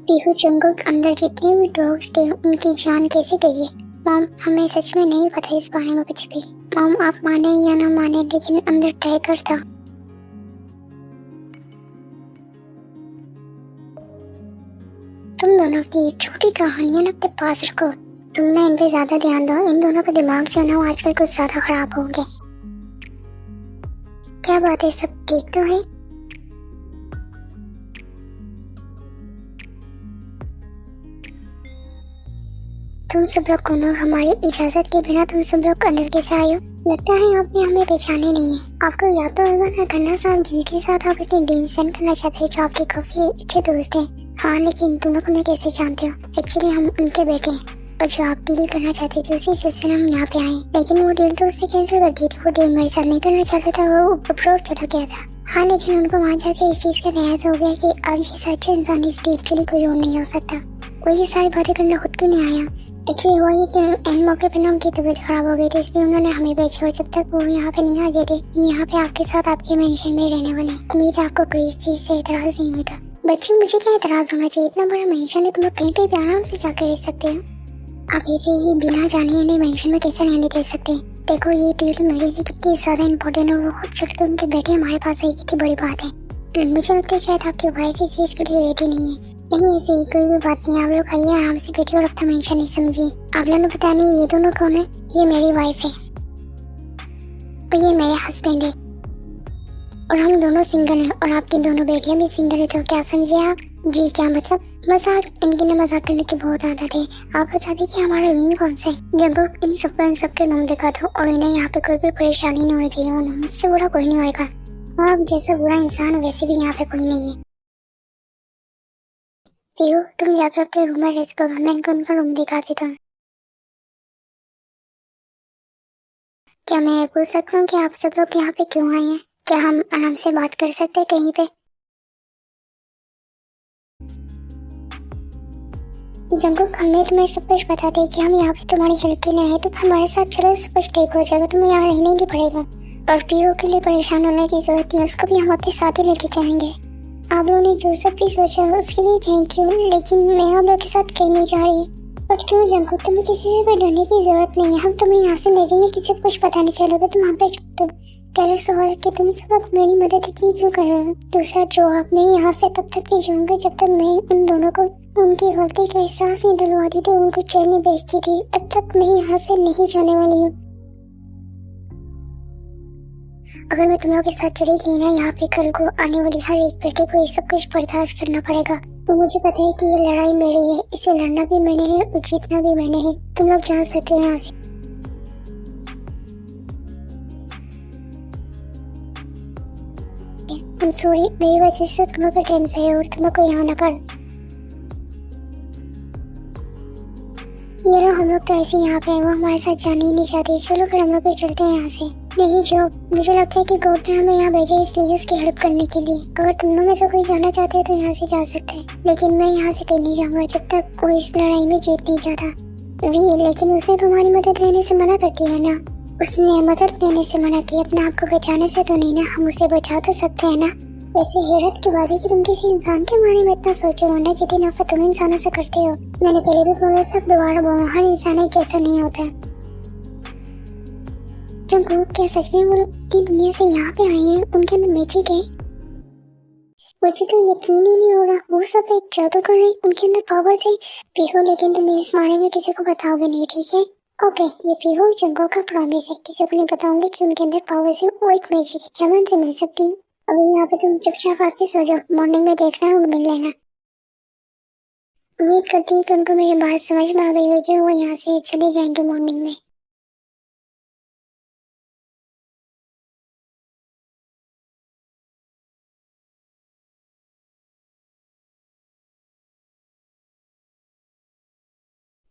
पीहू जंगल अंदर जितने भी डॉग्स थे उनकी जान कैसे गई है। मॉम, हमें सच में नहीं पता इस बारे में कुछ भी। मॉम, आप माने या ना माने लेकिन अंदर टाइगर था। तुम दोनों की ये छोटी कहानियां ना अपने पास रखो। तुम ना इन पे ज्यादा ध्यान दो। इन दोनों का दिमाग जो है ना वो आजकल कुछ ज्यादा खराब हो गए। क्या बात है, सब ठीक तो है? तुम सब लोग कौन हो? हमारी इजाजत के बिना तुम सब लोग अंदर कैसे आए हो? लगता है आपने हमें पहचाने नहीं है। आपको याद तो होगा ना खन्ना साहब जिनके साथ आप अपनी डील सेंड करना चाहते हैं, जो आपके काफी अच्छे दोस्त हैं। हाँ, लेकिन तुम लोग उन्हें कैसे जानते हो? एक्चुअली हम उनके बेटे हैं और जो आप डील करना चाहते थे उसी सिलसिले में हम यहाँ पे आए। लेकिन वो डील तो उसने कैंसिल कर दी थी। वो डील मेरे साथ नहीं करना चाहता था और वो अब्रॉड चला गया था। हाँ, लेकिन उनको वहाँ जाके इस चीज का एहसास हो गया कि अब जैसा अच्छा इंसान इस डील के लिए कोई और नहीं हो सकता। वो ये सारी बातें करना खुद क्यों नहीं आया? एक्चुअली हुआ ये कि एंड मौके पे ना उनकी तबीयत खराब हो गई थी, इसलिए उन्होंने हमें भेजा और जब तक वो यहाँ पे नहीं आ गए थे हम यहाँ पे आपके साथ आपके मेंशन में रहने वाले। उम्मीद है आपको कोई इस चीज से एतराज नहीं होगा। बच्चे, मुझे क्या एतराज होना चाहिए? इतना बड़ा मेंशन है, तुम लोग कहीं पे भी आराम से जाकर रह सकते हो। आप ऐसे ही बिना जाने इन्हें मेंशन में कैसे रहने दे सकते हैं? देखो, ये डील मेरे लिए कितनी ज्यादा इम्पोर्टेंट है। वो खुद चल के उनके बेटे हमारे पास आई, कितनी बड़ी बात है। मुझे लगता है शायद आपकी वाइफ इस चीज के लिए रेडी नहीं है। नहीं, ऐसी कोई भी बात नहीं है। आप लोग आइए, आराम से बैठिए और अपना मेंशन नहीं समझिए। आप लोगों ने पता नहीं ये दोनों कौन है? ये मेरी वाइफ है और ये मेरे हस्बैंड है और हम दोनों सिंगल हैं और आपकी दोनों बेटियां भी सिंगल है। तो क्या समझे आप? जी, क्या मतलब? मजाक? इनकी ना मजाक करने की बहुत आदत है। आप बता दें कि हमारा रूम कौन सा है? जब इन सबको इन सबके रूम दिखा दो और इन्हें यहाँ पे कोई भी परेशानी नहीं होनी चाहिए। मुझसे बुरा कोई नहीं होगा। आप जैसा बुरा इंसान वैसे भी यहाँ पे कोई नहीं है। पीहू, तुम जाकर अपने रूम में रेस्ट करो, मैं इनको उनका रूम दिखा देता हूँ। क्या मैं पूछ सकता हूँ कि आप सब लोग यहाँ पे क्यों आए हैं? क्या हम आराम से बात कर सकते हैं कहीं पे? जंगल, हमने तुम्हें सब कुछ बता दिया कि हम यहाँ पे तुम्हारी हेल्प के लिए आए, तो हमारे साथ चलो, सब कुछ ठीक हो जाएगा। तुम्हें यहाँ रहने नहीं पड़ेगा और पीहू के लिए परेशान होने की जरूरत नहीं है। उसको भी हम अपने साथ ही लेके चलेंगे। आप लोगों ने जो सब भी सोचा है उसके लिए थैंक यू, लेकिन मैं आप लोग के साथ कहीं नहीं जा रही। और क्यों जंगल, तुम्हें किसी से भी डरने की जरूरत नहीं है। हम तुम्हें यहाँ से ले जाएंगे, किसी को कुछ पता नहीं चलेगा। तुम यहाँ पे चुप। पहले सवाल कि तुम सब लोग मेरी मदद इतनी क्यों कर रहे हो? दूसरा जवाब, मैं यहाँ से तब तक नहीं जाऊंगा जब तक मैं उन दोनों को उनकी गलती का एहसास नहीं दिलवाती थी, उनको जेल नहीं भेजती थी। तब तक मैं यहाँ से नहीं जाने वाली हूँ। अगर मैं तुम लोग के साथ चली गई ना, यहाँ पे कल को आने वाली हर एक बेटे को ये सब कुछ बर्दाश्त करना पड़ेगा। तो मुझे पता है कि ये लड़ाई मेरी है, इसे लड़ना भी मैंने है और जीतना भी मैंने है। तुम लोग जा सकते हो यहाँ से। I'm sorry, मेरी वजह से तुम लोग का टेंशन है और तुम लोग को यहाँ ना पड़। ये लोग हम लोग तो ऐसे यहाँ पे है, वो हमारे साथ जाने ही नहीं चाहते। चलो फिर हम लोग भी चलते हैं यहाँ से। नहीं जो, मुझे लगता है कि गॉड ने हमें यहाँ भेजा इसलिए उसकी हेल्प करने के लिए। अगर तुम लोग में से कोई जाना चाहते हैं तो यहाँ से जा सकते हैं, लेकिन मैं यहाँ से कहीं नहीं जाऊंगा जब तक वो इस लड़ाई में जीत नहीं जाता। वी, लेकिन उसने तुम्हारी मदद लेने से मना कर दिया ना। उसने मदद लेने से मना किया, अपने आप को बचाने से तो नहीं ना। हम उसे बचा तो सकते हैं ना। वैसे हैरत की बात है कि तुम किसी इंसान के बारे में इतना सोचे हो ना जितनी नफरत तुम इंसानों से करते हो। मैंने पहले भी बोला था, दोबारा बोलो, हर इंसान एक जैसा नहीं होता। जंगल, क्या सच में वो लोग इतनी दुनिया से यहाँ पे आए हैं? उनके अंदर मैजिक है? मुझे तो यकीन ही नहीं हो रहा। वो सब एक जादूगर है, उनके अंदर पावर्स है। पीहू, लेकिन तुम इस बारे में किसी को बताओगे नहीं, ठीक है? ओके, ये पीहू और जंगल का प्रॉमिस है। किसी को नहीं बताऊंगी कि उनके अंदर पावर्स है। वो एक मैजिक है। क्या मैं उनसे मिल सकती हूँ? अभी यहाँ पे तुम चुपचाप आके सो जाओ, मॉर्निंग में देखना और मिल लेना। उम्मीद करती हूँ कि उनको मेरी बात समझ में आ गई होगी और वो यहाँ से चले जाएंगे मॉर्निंग में।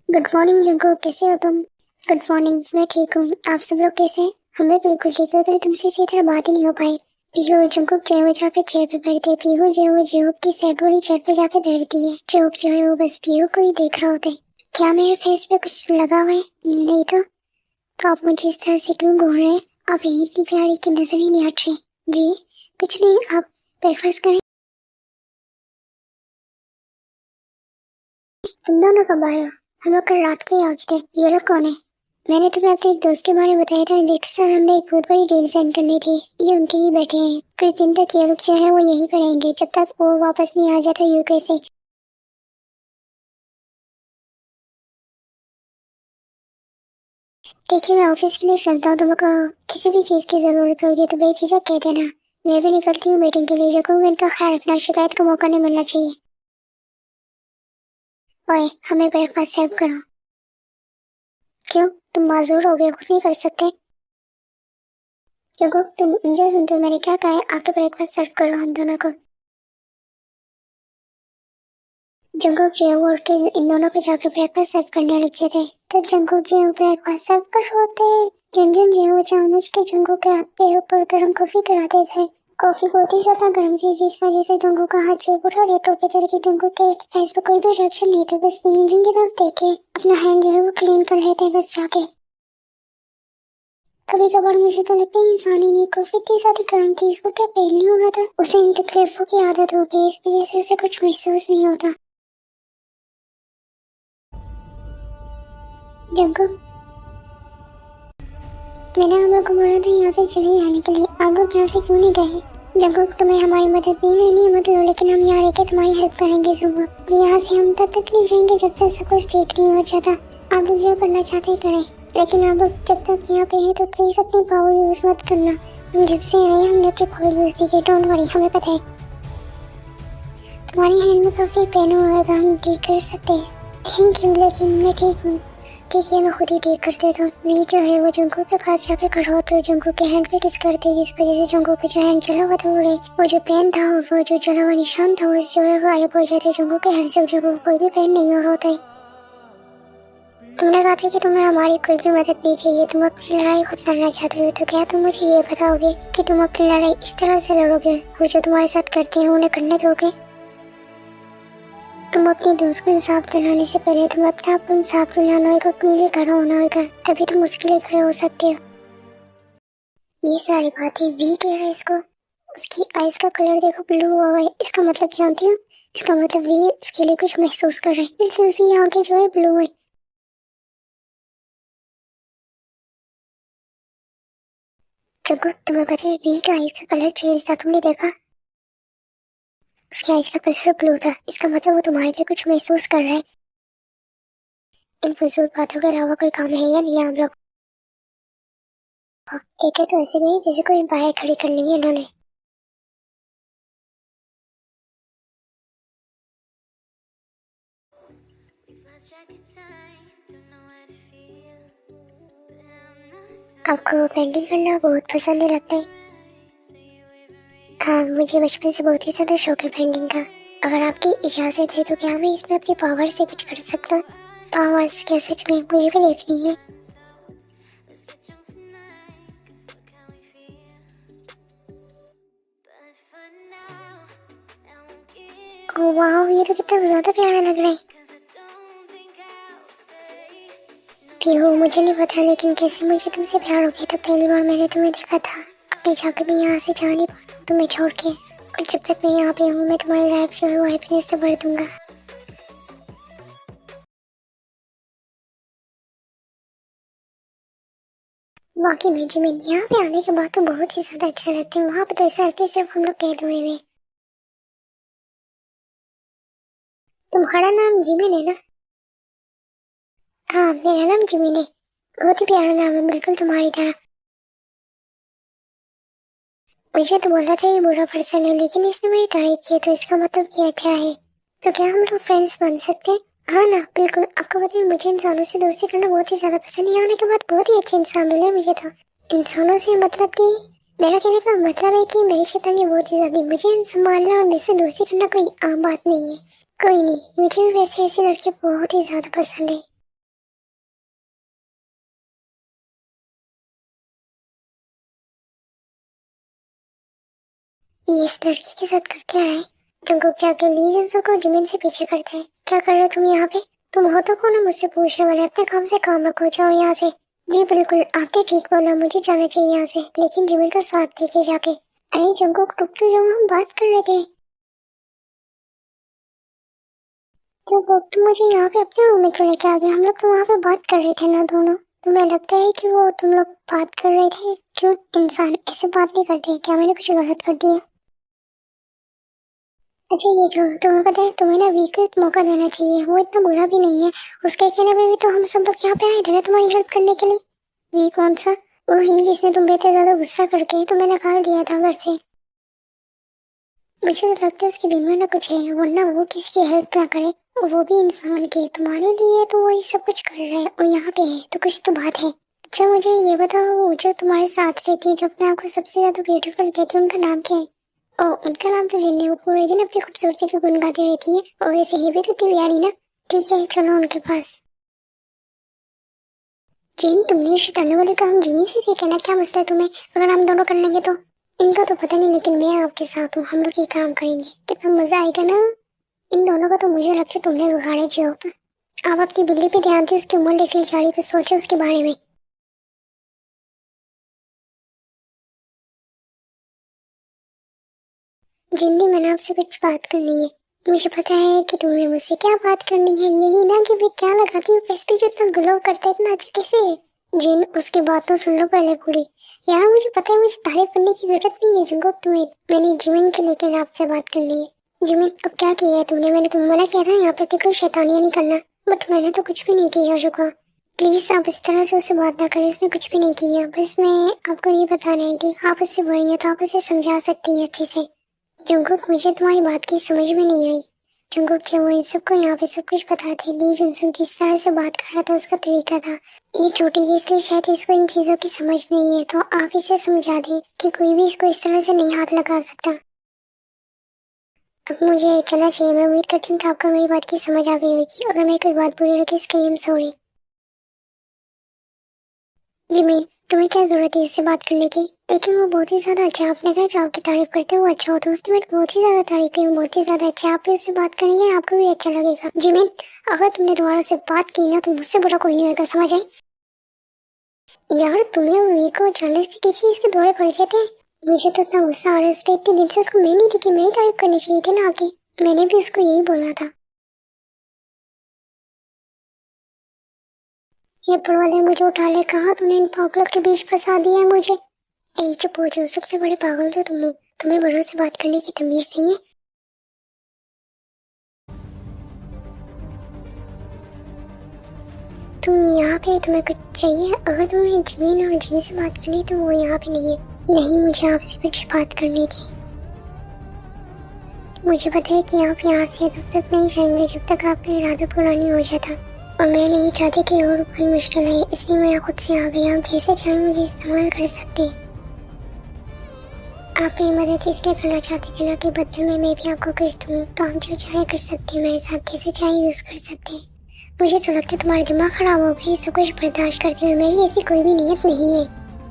गुड मॉर्निंग जंगल, कैसे हो तुम? गुड मॉर्निंग, मैं ठीक हूँ। आप सब लोग कैसे हैं? हमें बिल्कुल ठीक है, तो तुमसे इसी तरह बात ही नहीं हो पाई। पीहू और जंगल जो है वो जाकर चेयर पे बैठते हैं। पीहू जो है वो जेहूब की साइड वाली चेयर पे जाके बैठती है। जेहूब जो है वो बस पीहू को ही देख रहा होता है। क्या मेरे फेस पे कुछ लगा हुआ है? नहीं तो आप मुझे इस तरह से क्यों घूर रहे हैं? आप यही इतनी प्यारी की नजर ही नहीं हट रही। जी कुछ नहीं, आप ब्रेकफास्ट करें। तुम दोनों कब आए हो? हम लोग कल रात को ही आ गए थे। ये लोग कौन है? मैंने तुम्हें अपने एक दोस्त के बारे में बताया था जिसके साथ हमने एक बहुत बड़ी डील साइन करनी थी। ये उनके ही बैठे हैं। कुछ दिन तक ये लोग जो है वो यहीं पर रहेंगे जब तक वो वापस नहीं आ जाता यूके से। ठीक है, मैं ऑफिस के लिए चलता हूँ। तुमको किसी भी चीज़ की ज़रूरत होगी तो बेझिझक कह देना। मैं भी निकलती हूँ मीटिंग के लिए। जगह इनका ख्याल रखना, शिकायत का मौका नहीं मिलना चाहिए। ओए, हमें ब्रेकफास्ट सर्व करो। क्यों, तुम माजूर हो गए, खुद नहीं कर सकते? क्यों, तुम मुझे सुनते हो? मैंने क्या कहा है, आके ब्रेकफास्ट सर्व करो हम दोनों को। जंगुक जो है वो उठ के इन दोनों को जाके ब्रेकफास्ट सर्व करने लगे थे। तब जंगुक जो है ब्रेकफास्ट सर्व कर रहे होते। जंजन जो है वो जानबूझ के जंगुक के हाथ के ऊपर गर्म कॉफी कराते थे। कॉफी बहुत ही ज्यादा गर्म थी जिस वजह से जंगुक का हाथ जो है पूरा रेड हो गया था, लेकिन जंगुक के फेस पे कोई भी रिएक्शन नहीं था। बस जंजन की तरफ देखे अपना हैंड जो है वो क्लीन कर लेते बस जाके। कभी कभार मुझे तो लगता है इंसान ही नहीं, कॉफी इतनी ज्यादा गर्म थी उसको क्या पेन नहीं हो रहा था। उसे इन तकलीफों की आदत हो गई, इस वजह से उसे कुछ महसूस नहीं होता। जंगुक, मैंने आप लोग को बोला था यहाँ से चले आने के लिए, आप लोग यहाँ से क्यों नहीं गए? जंगुक, तुम्हें हमारी मदद नहीं लेनी है मत लो, लेकिन हम यहाँ रह के तुम्हारी हेल्प करेंगे जंगुक। यहाँ से हम तब तक नहीं जाएंगे जब तक सब कुछ ठीक नहीं हो जाता। आप लोग जो करना चाहते हैं करें, लेकिन आप लोग जब तक यहाँ पे हैं तो प्लीज अपनी पावर यूज मत करना। हम जब से आए हमने अपनी पावर यूज नहीं की, डोंट वरी, हमें पता है। तुम्हारी हैंड में काफी पेन हो रहा था, हम ठीक कर सकते हैं। थैंक यू, लेकिन मैं ठीक हूँ। ठीक है, मैं खुद ही ठीक कर देता हूँ। वी जो है वो जंगू के पास जाके खड़ा होता है, जंगू के हैंड पे किस करते, जिस वजह से जंगू का जो हैंड जला हुआ था वो जो पेन था और वो जो जला हुआ निशान था वो जो है गायब हो जाते। जंगू के हैंड से जंगू को कोई भी पेन नहीं हो रहा होता है। तुमने कहा था कि तुम्हें हमारी कोई भी मदद नहीं चाहिए, तुम अपनी लड़ाई खुद लड़ना चाहते हो, तो क्या तुम मुझे ये बताओगे कि तुम अपनी लड़ाई इस तरह से लड़ोगे? वो जो तुम्हारे साथ करते हैं उन्हें करने दोगे? तुम अपने दोस्त को इंसाफ दिलाने से पहले तुम अपने आप को इंसाफ दिलाना होगा, अपने लिए खड़ा होना होगा, तभी तुम उसके लिए खड़े हो सकते हो। ये सारी बातें वी कह रहा है इसको। उसकी आइज का कलर देखो, ब्लू हुआ है। इसका मतलब जानती हो? इसका मतलब वी उसके लिए कुछ महसूस कर रहे हैं, इसलिए उसकी आंखें जो है ब्लू है। जब तुम्हें पता है वी का आइज का कलर चेंज था, तुमने देखा? उसकी आइज का कलर ब्लू था, इसका मतलब वो तुम्हारे लिए कुछ महसूस कर रहा है। इन फजूल बातों के अलावा कोई काम है या नहीं आप लोग? ठीक है, तो ऐसे नहीं जैसे कोई बाहर खड़ी करनी है इन्होंने। आपको पेंटिंग करना बहुत पसंद है लगता है। हाँ, मुझे बचपन से बहुत ही ज़्यादा शौक है पेंटिंग का। अगर आपकी इजाज़त है तो क्या मैं इसमें अपनी पावर से कुछ कर सकता हूँ? पावर्स क्या, सच में मुझे भी देखनी है। ओह वाह, ये तो कितना ज़्यादा प्यारा लग रहा है। पीहू, मुझे नहीं पता लेकिन कैसे मुझे तुमसे प्यार हो गया था पहली बार मैंने तुम्हें देखा था। अब मैं जाकर भी यहाँ से जा नहीं पाऊँ तुम्हें छोड़ के, और जब तक मैं यहाँ पे हूँ मैं तुम्हारी लाइफ जो है वो हैप्पीनेस से भर दूंगा। वाकई में जिमिन, यहाँ पे आने के बाद तो बहुत ही ज्यादा अच्छा लगता है। वहाँ पे तो ऐसा लगता है सिर्फ हम लोग कैद हुए हुए। तुम्हारा नाम जिमिन है ना? हाँ, मेरा नाम जिमिन है। बहुत ही प्यारा नाम है, बिल्कुल तुम्हारी तरह। मुझे तो बोला था ये बुरा पर्सन है, लेकिन इसने मेरी तारीफ की तो इसका मतलब ये अच्छा है। तो क्या हम लोग फ्रेंड्स बन सकते हैं? हाँ ना, बिल्कुल। आपको पता है मुझे इंसानों से दोस्ती करना बहुत ही ज्यादा पसंद है। यहाँ आने के बाद बहुत ही अच्छे इंसान मिले मुझे तो। इंसानों से मतलब कि मेरा कहने का मतलब है कि मेरी शैतानी बहुत ही ज्यादा, मुझे संभालना और मुझसे दोस्ती करना कोई आम बात नहीं है। कोई नहीं, मुझे भी वैसे ऐसे लड़के बहुत ही ज्यादा पसंद है। ये इस लड़की के साथ कर क्या रहा है? तुमको क्या के लीजेंड्स को जमीन से पीछे करते हैं? क्या कर रहे हो तुम यहाँ पे? तुम हो तो कौन मुझसे पूछने वाले? अपने काम से काम रखो, जाओ यहाँ से। जी बिल्कुल, आपने ठीक बोला, मुझे जाना चाहिए यहाँ से, लेकिन जिमिन को साथ लेके जाके। अरे जंगो, रुक तो जाओ, हम बात कर रहे थे। तो वो तुम मुझे यहाँ पे अपने रूम में क्यों लेके आ गए? हम लोग तो वहाँ पे बात कर रहे थे ना दोनों। तुम्हें लगता है कि वो तुम लोग बात कर रहे थे? क्यों इंसान ऐसे बात नहीं करते? क्या मैंने कुछ गलत कर दिया? अच्छा ये छोड़ो, तुम्हें पता है तुम्हें ना वी को एक मौका देना चाहिए। वो इतना बुरा भी नहीं है। उसके कहने पे भी तो हम सब लोग यहाँ पे आए थे ना तुम्हारी हेल्प करने के लिए। वी कौन सा? वो ही जिसने तुम पे इतना ज्यादा गुस्सा करके तुम्हें निकाल दिया था घर से। मुझे तो लगता है उसके दिल में ना कुछ है, वरना वो किसी की हेल्प ना करे। वो भी इंसान के तुम्हारे लिए तो वही सब कुछ कर रहा है और यहाँ पे है तो कुछ तो बात है। अच्छा मुझे ये बताओ, वो जो तुम्हारे साथ रहती है, जो अपने आप को सबसे ज्यादा ब्यूटीफुल कहती है, उनका नाम क्या है? ओ उनका नाम तो जिन्नी। वो पूरे दिन अपनी खूबसूरती के गुण गाती रहती है और वैसे ही भी तो इतनी प्यारी ना। ठीक है चलो उनके पास। जिन तुमने शैतानी वाले काम जिमी से सीखा ना, क्या मसला है तुम्हें अगर हम दोनों कर लेंगे तो? इनका तो पता नहीं, लेकिन मैं आपके साथ हूँ, हम लोग ये काम करेंगे, कितना मजा आएगा ना। इन दोनों का तो मुझे लगता है तुमने बिगाड़ा जॉब। आप अपनी बिल्ली पे ध्यान दे, उसकी उम्र लेकर जा रही, कुछ सोचो उसके बारे में। जिंदी मैंने आपसे कुछ बात करनी है। मुझे पता है कि तुमने मुझसे क्या बात करनी है, यही ना कि मैं क्या लगाती हूँ फेस पे जो इतना ग्लो करता है इतना अच्छा कैसे है? जिन उसकी बात तो सुन लो पहले पूरी। यार मुझे पता है, मुझे तारीफ करने की जरूरत नहीं है जिनको तुम्हें। मैंने जिमिन के लेकर आपसे बात करनी है। जिमिन अब क्या किया है तुमने? मैंने तुम्हें मना किया था यहाँ पे कि कोई शैतानियां नहीं करना, बट मैंने तो कुछ भी नहीं किया शुक्र। प्लीज आप इस तरह से उससे बात ना करें, उसने कुछ भी नहीं किया। बस मैं आपको ये बताना है कि आप उससे बड़ी हैं तो आप उसे समझा सकती हैं अच्छे से। जंगकुक मुझे तुम्हारी बात की समझ में नहीं आई। जंगकुक क्या वो इन सबको यहाँ पे सब कुछ पता थे? ली जुनसुक जिस तरह से बात कर रहा था उसका तरीका था। ये छोटी है इसलिए शायद इसको इन चीजों की समझ नहीं है, तो आप इसे समझा दें कि कोई भी इसको इस तरह से नहीं हाथ लगा सकता। अब मुझे चलना चाहिए। मैं उम्मीद करती हूँ कि आपको मेरी बात की समझ आ गई होगी। अगर मैं कोई बात बुरी लगी उसके लिए सॉरी। जिमी तुम्हें क्या जरूरत है इससे बात करने की? लेकिन वो बहुत ही ज्यादा अच्छा है। आपने कहा जो आपकी तारीफ करते हैं वो अच्छा होता है। उसने मेरी बहुत ही ज्यादा तारीफ की, बहुत ही ज्यादा अच्छा। आप भी उससे बात करेंगे आपको भी अच्छा लगेगा। जिमिन अगर तुमने दोबारा से बात की ना तो मुझसे बड़ा कोई नहीं होगा, समझ आई? यार तुम्हें और वी को अचानक से किसी इसके दौरे पड़ जाते हैं। मुझे तो इतना गुस्सा आ रहा है उस पे, इतने दिन से उसको मैं नहीं दिखी, मेरी तारीफ करनी चाहिए थी ना आके। मैंने भी उसको यही बोला था। ये ऊपर वाले मुझे उठा ले, कहा तूने इन पागलों के बीच फंसा दिया है मुझे। यही चुप हो जाओ, सबसे बड़े पागल तो तुम हो। तुम्हें बड़ों से बात करने की तमीज नहीं है। तुम यहाँ पे तुम्हें कुछ चाहिए? अगर तुम्हें जमीन और जिन से बात करनी तो वो यहाँ पे नहीं है। नहीं मुझे आपसे कुछ बात करनी थी। मुझे पता है कि आप यहाँ से तब तक नहीं जाएंगे जब तक आपका इरादा पूरा नहीं हो जाता, और मैं नहीं चाहती कि और कोई मुश्किल है, इसलिए मैं खुद से आ गई। आप जैसे चाहे मुझे इस्तेमाल कर सकते हैं। आप मेरी मदद इसलिए करना चाहते थे ना कि बदले में मैं भी आपको कुछ दूँ, तो आप जो चाहे कर सकते हैं मेरे साथ, जैसे चाहे यूज़ कर सकते हैं। मुझे तो लगता है तुम्हारा दिमाग खराब हो गया सब कुछ बर्दाश्त करते हुए। मेरी ऐसी कोई भी नीयत नहीं है।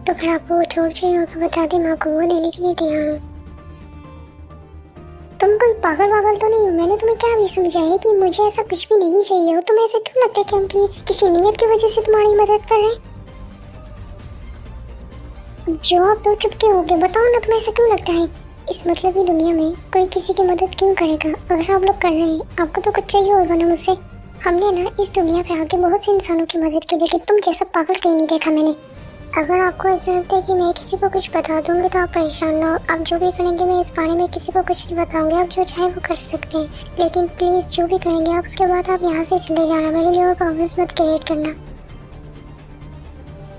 तो फिर आपको वो छोड़ चाहिए होगा बता दें, मैं आपको वो देने के लिए तैयार हूँ। तुम कोई पागल वागल तो नहीं हो? मैंने तुम्हें क्या भी समझाया है कि मुझे ऐसा कुछ भी नहीं चाहिए, और तुम्हें ऐसा क्यों लगता है कि हम किसी नीयत की वजह से तुम्हारी मदद कर रहे हैं? जो आप दो चुपके हो गए, बताओ ना तुम्हें ऐसा क्यों लगता है? इस मतलबी दुनिया में कोई किसी की मदद क्यों करेगा? अगर आप लोग कर रहे हैं आपको तो कुछ चाहिए होगा ना मुझसे। हमने ना इस दुनिया पे आके बहुत से इंसानों की मदद की, लेकिन तुम जैसा पागल कहीं नहीं देखा मैंने। अगर आपको ऐसा लगता है कि मैं किसी को कुछ बता दूंगी तो आप परेशान ना हो। आप जो भी करेंगे मैं इस बारे में किसी को कुछ नहीं बताऊंगी, आप जो चाहे वो कर सकते हैं। लेकिन प्लीज जो भी करेंगे आप उसके बाद आप यहाँ से चले जाना, मेरे लिए और प्रॉब्लम्स मत क्रिएट करना।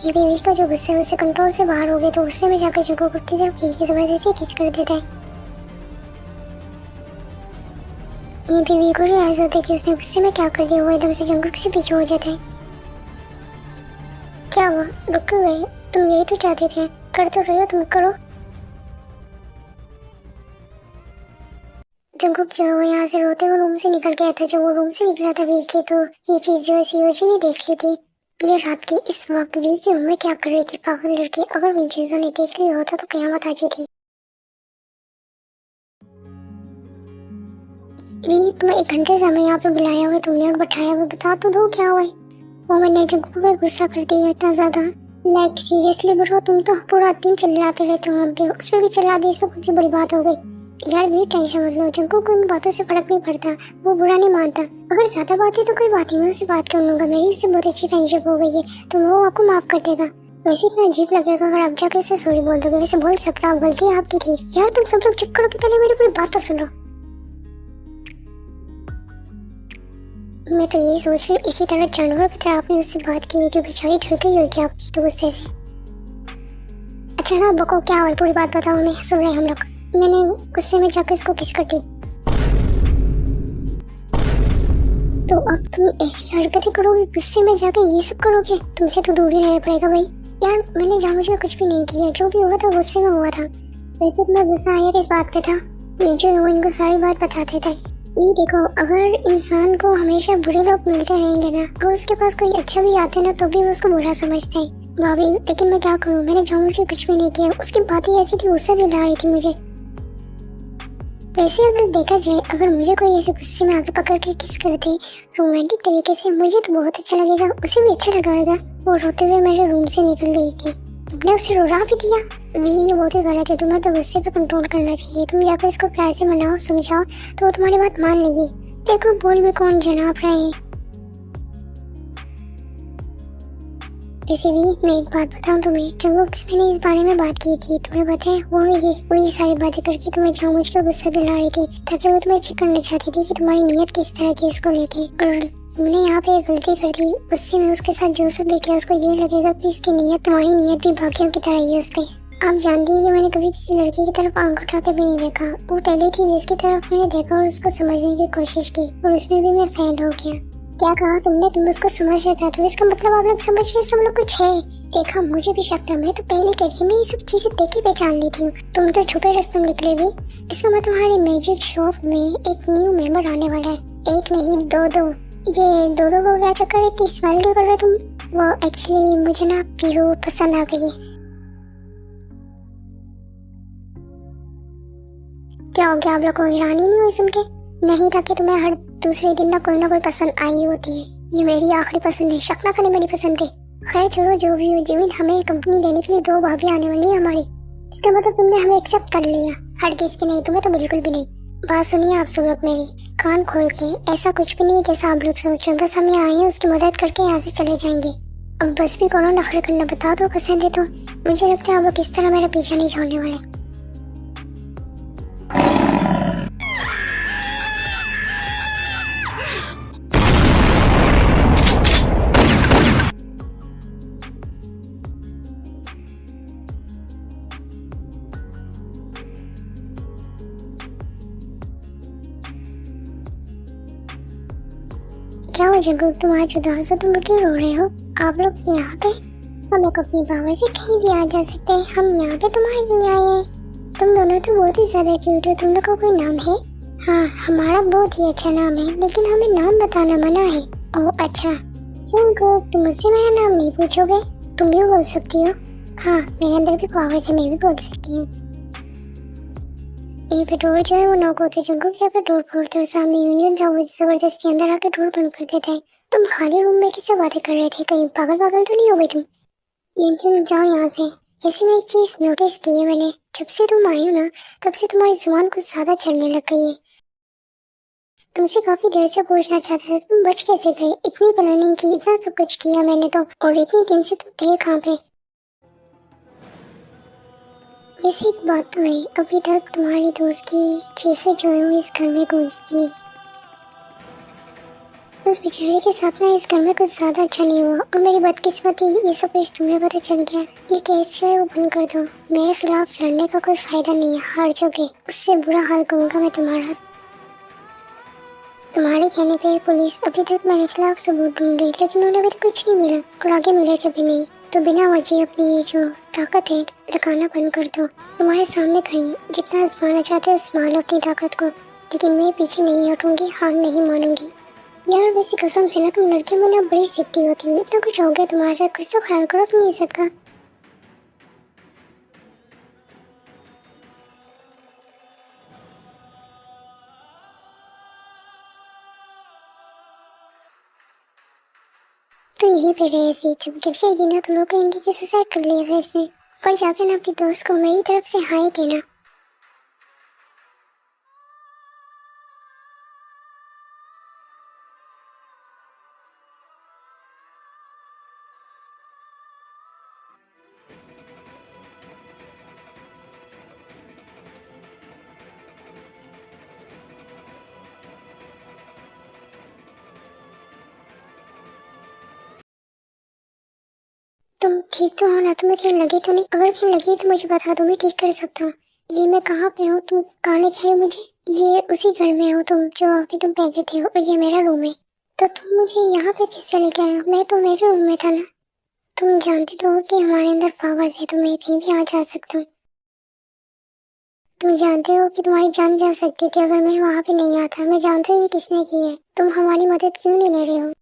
ये बेबी का जो गुस्सा है उससे कंट्रोल से बाहर हो गए तो गुस्से में जाकर जगह को अपनी तरफ की जबरदस्ती किस कर देता है। ये बेबी को रियलाइज होता है कि उसने गुस्से में क्या कर दिया, वो एकदम से जंगल से पीछे हो जाता है। क्या हुआ, रुक क्यों गए? तुम यही तो चाहते थे, कर तो रहे हो, तुम करो। जंगकुक जो है वो यहाँ से रोते हुए रूम से निकल गया था। जब वो रूम से निकला था वी के, तो ये चीज जो है सीओजी ने देख ली थी। ये रात के इस वक्त वी के रूम में क्या कर रही थी पागल लड़की? अगर इन चीजों ने देख लिया होता तो कयामत आ जाती। वी तुम्हें 1 घंटे से हमें यहाँ पे बुलाया हुआ तुमने और बैठाया हुआ, बता तो दो क्या हुआ है? वो मैंने जंगकुक पे गुस्सा कर दिया इतना ज्यादा। सीरियसली ब्रो, तुम तो पूरा दिन चिल्लाते रहते हो, हम पे उस पे भी चिल्ला दी, इस पे कौन सी बड़ी बात हो गई? यार भी टेंशन मत लो, जंकू को इन बातों से फर्क नहीं पड़ता, वो बुरा नहीं मानता। अगर ज्यादा बात है तो कोई बात नहीं, मैं उससे बात कर लूंगा, मेरी उससे बहुत अच्छी फ्रेंडशिप हो गई है, तो वो आपको माफ कर देगा। वैसे इतना अजीब लगेगा अगर आप जाके उससे सॉरी बोल दोगे, वैसे बोल सकता आप, गलती आपकी थी। यार तुम सब लोग चुप करो कि पहले मेरी पूरी बात तो सुनो। मैं तो यही सोच रही, इसी तरह जानवर की तरह आपने उससे बात की होगी, बेचारी डर गई होगी आपकी तो गुस्से से। अच्छा ना बको, क्या हुआ पूरी बात बताओ, हमें सुन रहे हैं हम लोग। मैंने गुस्से में जाकर उसको किस कर दी, तो अब तुम ऐसी हरकतें करोगे, गुस्से में जाके ये सब करोगे, तुमसे तो दूर ही रहना पड़ेगा भाई। यार मैंने जानबूझ के कुछ भी नहीं किया, जो भी हुआ था गुस्से में हुआ था। वैसे तुम्हें गुस्सा आया किस बात पे था? ये जो है वो इनको सारी बात बताते थे। ये देखो, अगर इंसान को हमेशा बुरे लोग मिलते रहेंगे ना, और उसके पास कोई अच्छा भी आते ना, तो भी वो उसको बुरा समझता है भाभी। लेकिन मैं क्या करूँ, मैंने जानबूझ के कुछ भी नहीं किया, उसकी बातें ऐसी थी, गुस्सा दिला रही थी मुझे। वैसे अगर देखा जाए, अगर मुझे कोई ऐसे गुस्से में आके पकड़ के किस कर दे रोमांटिक तरीके से, मुझे तो बहुत अच्छा लगेगा, उसे भी अच्छा लगा होगा। वो रोते हुए मेरे रूम से निकल गई थी, तुमने उसे रुला भी दिया। ये बहुत ही गलत है, तुम्हें तो गुस्से पे कंट्रोल करना चाहिए। तुम जाकर इसको प्यार से मनाओ, समझाओ, तो वो तुम्हारी बात मान लेगी। देखो बोल भी कौन जनाब रहे हैं। वैसे भी मैं एक बात बताऊं तुम्हें, जंगुक से मैंने इस बारे में बात की थी, तुम्हें पता है, वही सारी बातें करके तुम्हें जानबूझ के गुस्सा दिला रही थी, ताकि वो तुम्हें चेक करना चाहती थी कि तुम्हारी नीयत किस तरह की इसको लेके। और तुमने यहाँ पे गलती कर दी, गुस्से में उसके साथ जो सब भी किया, उसको ये लगेगा कि इसकी नीयत, तुम्हारी नीयत भी बाकियों की तरह ही है उस पे। आप जानती है कि मैंने कभी किसी लड़की की तरफ आंख उठा के भी नहीं देखा, वो पहले थी जिसकी तरफ मैंने देखा और उसको समझने की कोशिश की, और उसमें भी मैं फेल हो गया। क्या कहा तुमने, तुम उसको समझ रहे थे, तो इसका मतलब आप लोग समझ रहे सब लोग कुछ है। देखा, मुझे भी शक था, मैं तो पहले कहती, मैं ये सब चीजें देख के पहचान ली थी। तुम तो छुपे रास्ते निकले भी। इसका मतलब तुम्हारी मैजिक शॉप में एक न्यू मेंबर आने वाला है, एक नहीं दो। ये दो को क्या चक्कर है, इतनी स्माइल क्यों कर रहे तुम? वो एक्चुअली मुझे ना पीहू पसंद आ गई है। क्या हो गया, आप लोग को हैरानी नहीं हुई सुन के? नहीं था कि तुम्हें हर दूसरे दिन ना कोई पसंद आई होती है। ये मेरी आखिरी पसंद है, शक ना करने मेरी पसंद है। खैर छोड़ो, जो भी हो जिमिन, हमें कंपनी देने के लिए 2 भाभी आने वाली है हमारी। इसका मतलब तुमने हमें एक्सेप्ट कर लिया? हरगिज भी नहीं, तुम्हें तो बिल्कुल भी नहीं। बात सुनिए आप सब लोग मेरी, कान खोल के। ऐसा कुछ भी नहीं जैसा आप लोग सोच रहे हैं, बस हम यहाँ आए हैं उसकी मदद करके यहाँ से चले जाएंगे। अब बस भी करो, नखरे करना बता दो, पसंद है तो। मुझे लगता है आप लोग इस तरह मेरा पीछा नहीं छोड़ने वाले। क्या हो जंगल, तुम आज उदास हो, तुम क्यों रो रहे हो? आप लोग यहाँ पे? हम लोग अपनी पावर से कहीं भी आ जा सकते हैं, हम यहाँ पे तुम्हारे लिए आए हैं। तुम दोनों तो बहुत ही ज्यादा क्यूट हो। तुम लोग का कोई नाम है? हाँ, हमारा बहुत ही अच्छा नाम है, लेकिन हमें नाम बताना मना है। ओह अच्छा, जंगल तुम मुझसे मेरा नाम नहीं पूछोगे? तुम भी बोल सकती हो। हाँ, मेरे अंदर भी पावर है, मैं भी बोल सकती हूँ। ये पे डोर जो है वो नॉक होते, जंगल के अगर डोर खोलते और सामने यूनियन था, वो जबरदस्ती अंदर आके डोर बंद कर देता है। तुम खाली रूम में किससे बातें कर रहे थे, कहीं पागल पागल तो नहीं हो गई तुम? यूनियन जाओ यहाँ से। ऐसे में एक चीज नोटिस की है मैंने, जब से तुम आई हो ना, तब से तुम्हारी जुबान कुछ ज्यादा चलने लग गई है। तुमसे काफी देर से पूछना चाहता था, तुम बच कैसे गए? इतनी प्लानिंग की, इतना सब कुछ किया मैंने तो, और इतने दिन से तुम थे कहाँ पे? वैसे एक बात तो है, अभी तक तुम्हारी दोस्त की चीखें जो है वो इस घर में गूंजती है। उस बेचारे के साथ ना इस घर में कुछ ज्यादा अच्छा नहीं हुआ, और मेरी बदकिस्मती ये सब कुछ तुम्हें पता चल गया। ये केस जो है वो बंद कर दो, मेरे खिलाफ लड़ने का कोई फायदा नहीं है, हार जाओगे, उससे बुरा हाल करूंगा मैं तुम्हारा। तुम्हारे कहने पे पुलिस अभी तक मेरे खिलाफ सबूत ढूंढ रही, लेकिन उन्हें अभी तक कुछ नहीं मिला, और आगे मिलेगा भी नहीं। तो बिना वजह अपनी ये जो ताकत है लगाना बंद कर दो। तुम्हारे सामने खड़ी हूँ, जितना आजमाना चाहते हो आजमा लो अपनी ताकत को, लेकिन मैं पीछे नहीं हटूंगी, हार नहीं मानूंगी। यार वैसे कसम से ना, तुम लड़कियों में ना बड़ी जिद्दी होती है, इतना कुछ हो गया तुम्हारे साथ, कुछ तो ख्याल करो अपनी इज्जत का। तो यही पे रहे ऐसी जब से एक दिन ना तुम लोग कहेंगे कि सुसाइड कर लिया था इसने, पर जाकर ना अपनी दोस्त को मेरी तरफ से हाय कहना। तुम ठीक तो हो ना? तुम्हें कहीं लगी तो नहीं? अगर कहीं लगी तो मुझे बता दो, मैं ठीक कर सकता हूँ। ये मैं कहाँ पे हूँ? तुम कहाँ लेके आए हो मुझे? ये उसी घर में हो तुम जो अभी तुम पहले थे, और ये मेरा रूम है। तो तुम मुझे यहाँ पे किससे लेके आए हो? मैं तो मेरे रूम में था ना। तुम जानते तो हो कि हमारे अंदर पावर्स है, तो मैं कहीं भी आ जा सकता हूँ। तुम जानते हो कि तुम्हारी जान जा सकती थी अगर मैं वहाँ पे नहीं आता। मैं जानती हूँ ये किसने की है। तुम हमारी मदद क्यों नहीं ले रहे हो?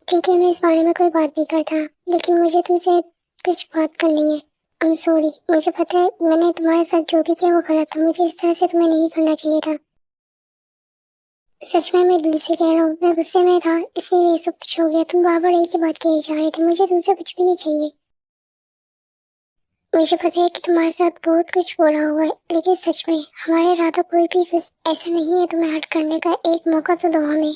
ठीक है, मैं इस बारे में कोई बात नहीं करता, लेकिन मुझे तुमसे कुछ बात करनी है। आई एम सॉरी, मुझे पता है मैंने तुम्हारे साथ जो भी किया वो गलत था। मुझे इस तरह से तुम्हें नहीं करना चाहिए था। सच में मैं दिल से कह रहा हूँ, मैं गुस्से में था इसलिए ये सब कुछ हो गया। तुम बार बार एक ही बात कही जा रहे थे। मुझे तुमसे कुछ भी नहीं चाहिए। मुझे पता है कि तुम्हारे साथ बहुत कुछ हो रहा हुआ है, लेकिन सच में हमारे इरादा कोई भी कुछ ऐसा नहीं है। तुम्हें हर्ट करने का एक मौका तो दो हमें।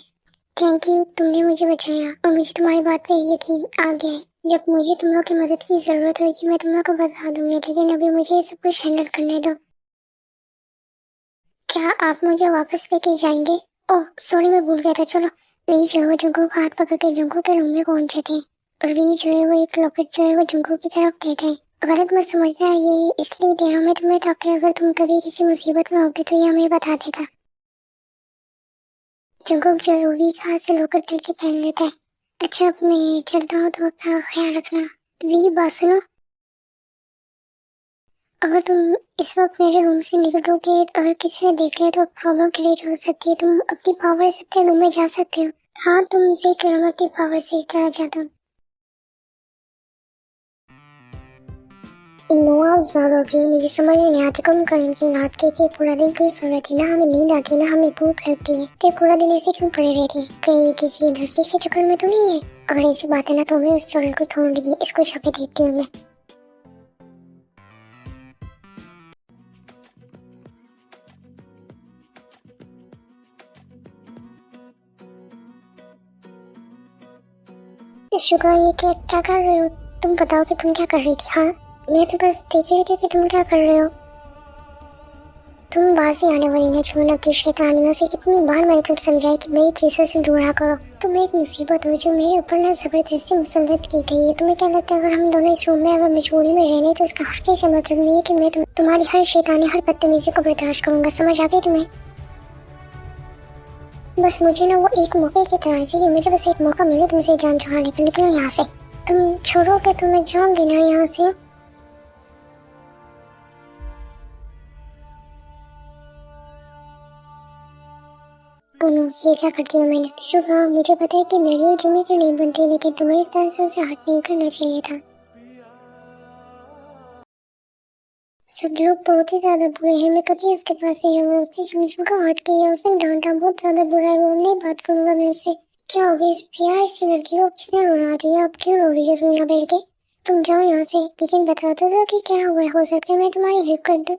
थैंक यू, तुमने मुझे बचाया और मुझे तुम्हारी बात पे यकीन आ गया है। जब मुझे तुम लोग की मदद की जरूरत होगी मैं तुम लोग को बता दूंगी, लेकिन अभी मुझे ये सब कुछ हैंडल करने दो। क्या आप मुझे वापस लेके जाएंगे? ओह सॉरी, मैं भूल गया था। चलो, वी जो है वो जुंको का हाथ पकड़ के जुंको के रूम में पहुंचे थे, और वी जो है वो एक लॉकेट जो है वो जुंको की तरफ दे थे। गलत मत समझना, ये इसलिए दे रहा हूँ मैं तुम्हें ताकि अगर तुम कभी किसी मुसीबत में होगे तो ये हमें बता देगा। जुंको जो है वो वी के हाथ से लॉकेट लेके पहन लेता है। अच्छा, अब मैं चलता हूँ तो अपना ख्याल रखना। वी बात सुनो, अगर तुम इस वक्त मेरे रूम से निकलोगे अगर किसी ने देख लिया तो प्रॉब्लम क्रिएट हो सकती है। तुम अपनी पावर से अपने रूम में जा सकते हो। हाँ, तुम सही करो, मैं अपनी पावर से चला जाता हूँ। नो, आप ज्यादा हो गई, मुझे समझ ही नहीं आती कम करने की रात के पूरा दिन क्यों सो रहे थे। ना हमें नींद आती ना हमें भूख लगती है, तो पूरा दिन ऐसे क्यों पड़े रहते हैं? कहीं किसी लड़की के चक्कर में तो नहीं है? अगर ऐसी बात है ना तो मैं उस चुड़ैल को ढूंढूंगी। इसको जाके देखती हूँ मैं। शुक्र, ये क्या कर रहे हो? तुम बताओ कि तुम क्या कर रही थी? हाँ, मैं तो बस देख रही थी कि तुम क्या कर रहे हो। तुम बाजी आने वाली न छून अपनी शैतानियों से। कितनी बार मैंने तुम समझाया कि मेरी चीजों से दूर रहा करो। तुम एक मुसीबत हो जो मेरे ऊपर ना जबरदस्ती मुसल्लत की गई है। तुम्हें क्या लगता है अगर हम दोनों इस रूम में अगर मजबूरी में रहने तो उसका हर से मतलब नहीं है कि मैं तुम्हारी हर शैतानी हर बदतमीजी को बर्दाश्त करूंगा। समझ आ गई तुम्हें? बस मुझे ना वो एक मौके की तरह चाहिए। मुझे बस एक मौका मिले तुमसे जान छुड़ाने का। निकलो यहाँ से। तुम छोड़ोगे तो मैं जाऊंगी ना यहाँ से। ओनो, ये क्या करती हूँ मैंने? शुभा, मुझे पता है कि मेरी और जिम्मी की नहीं बनती, लेकिन तुम्हें इस तरह से उसे हट नहीं करना चाहिए था। सब लोग बहुत ही ज्यादा बुरे हैं। मैं कभी उसके पास नहीं जाऊंगा। उसने जिम्मी को हट किया, उसने डांटा, बहुत ज्यादा बुरा है वो। नहीं बात करूंगा मैं उससे। क्या हो गया इस प्यार सी लड़की को? किसने रुला दिया? अब क्यों रो रही है तुम यहाँ बैठ के? तुम जाओ यहाँ से, लेकिन बता दो कि क्या हुआ है। हो सकता है मैं तुम्हारी हेल्प कर दूँ।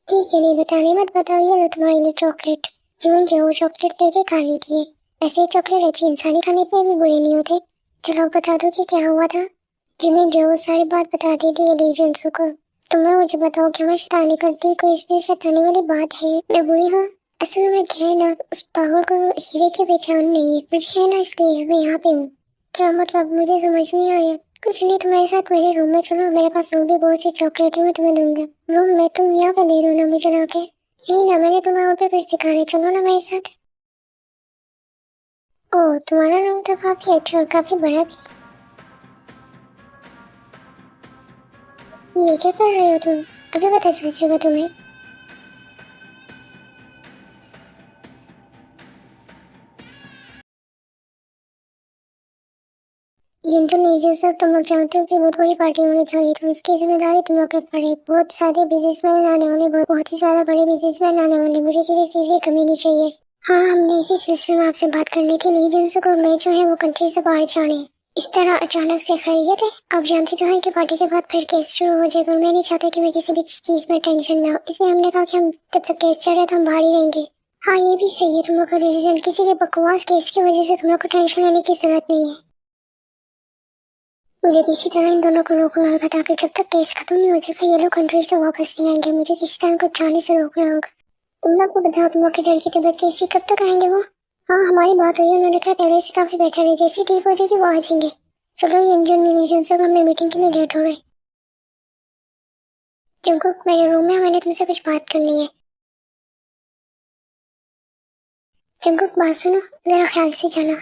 ठीक है, नहीं बताने मत बताओ। ये लो तुम्हारे लिए चॉकलेट। जिमिन जो वो चॉकलेट लेके खा ली थी। ऐसे चॉकलेट अच्छी इंसानी खाने इतने भी बुरे नहीं होते। चलो बता दो कि क्या हुआ था। जिमिन जो वो सारी बात बता दी थी एलिजेंसो को। तुम्हें मुझे बताओ कि मैं शैतानी करती हूँ? कोई भी शैतानी वाली बात है? मैं बुरी हूँ? असल में क्या है ना, उस पागल को हीरे की पहचान नहीं है। मुझे है ना, इसलिए मैं यहाँ पे हूँ। क्या मतलब? मुझे समझ नहीं आया। कुछ नहीं, तुम्हारे साथ मेरे रूम में चलो। मेरे पास और भी बहुत सी चॉकलेट है, मैं तुम्हें दूंगा रूम में। तुम यहाँ पे दे दो ना मुझे लाके। यही ना, मैंने तुम्हें और भी कुछ दिखाने। चलो ना मेरे साथ। ओह, तुम्हारा रूम तो काफी अच्छा और काफी बड़ा भी। ये क्या कर रहे हो तुम? अभी पता चलेगा तुम्हें। इंडोनेशिया सब तुम लोग जानते हो कि बहुत बड़ी पार्टी होने जा रही है, तो उसकी जिम्मेदारी तुम लोग के पड़े। बहुत सारे बिजनेसमैन आने वाले, बहुत ही ज्यादा बड़े बिजनेसमैन आने वाले। मुझे किसी चीज की कमी नहीं चाहिए। हाँ, हमने इसी सिलसिले में आपसे बात करनी थी। लीजेंड्स को मैं जो है वो कंट्री से बाहर जाने। इस तरह अचानक से खैरियत है? आप जानते तो हैं कि पार्टी के बाद फिर केस शुरू हो जाएगा। मैं नहीं चाहता कि मैं किसी भी चीज में टेंशन में हूँ, इसलिए हमने कहा कि हम जब तक केस चल रहा है तो हम बाहर ही रहेंगे। हाँ, ये भी सही है तुम लोग का डिसीजन। किसी के बकवास केस की वजह से तुम लोग को टेंशन लेने की जरूरत नहीं है। मुझे किसी तरह इन दोनों को रोकना होगा ताकि जब तक केस खत्म नहीं हो जाएगा ये लोग कंट्री से वापस नहीं आएंगे। मुझे किसी तरह को जाने से रोकना होगा। तुम लोग को बताओ, तुम लोग के डर की तबीयत कैसी? कब तक आएंगे वो? हाँ, हमारी बात हुई, उन्होंने कहा पहले से काफी बेटर है, जैसे ठीक हो जाएगी वो आ जाएंगे। चलो इंडियन रिलीजन से हमें मीटिंग के लिए लेट हो रही। जंगकुक मेरे रूम में, मैंने तुमसे कुछ बात करनी है। जंगकुक बात सुनो, जरा ख्याल से जाना।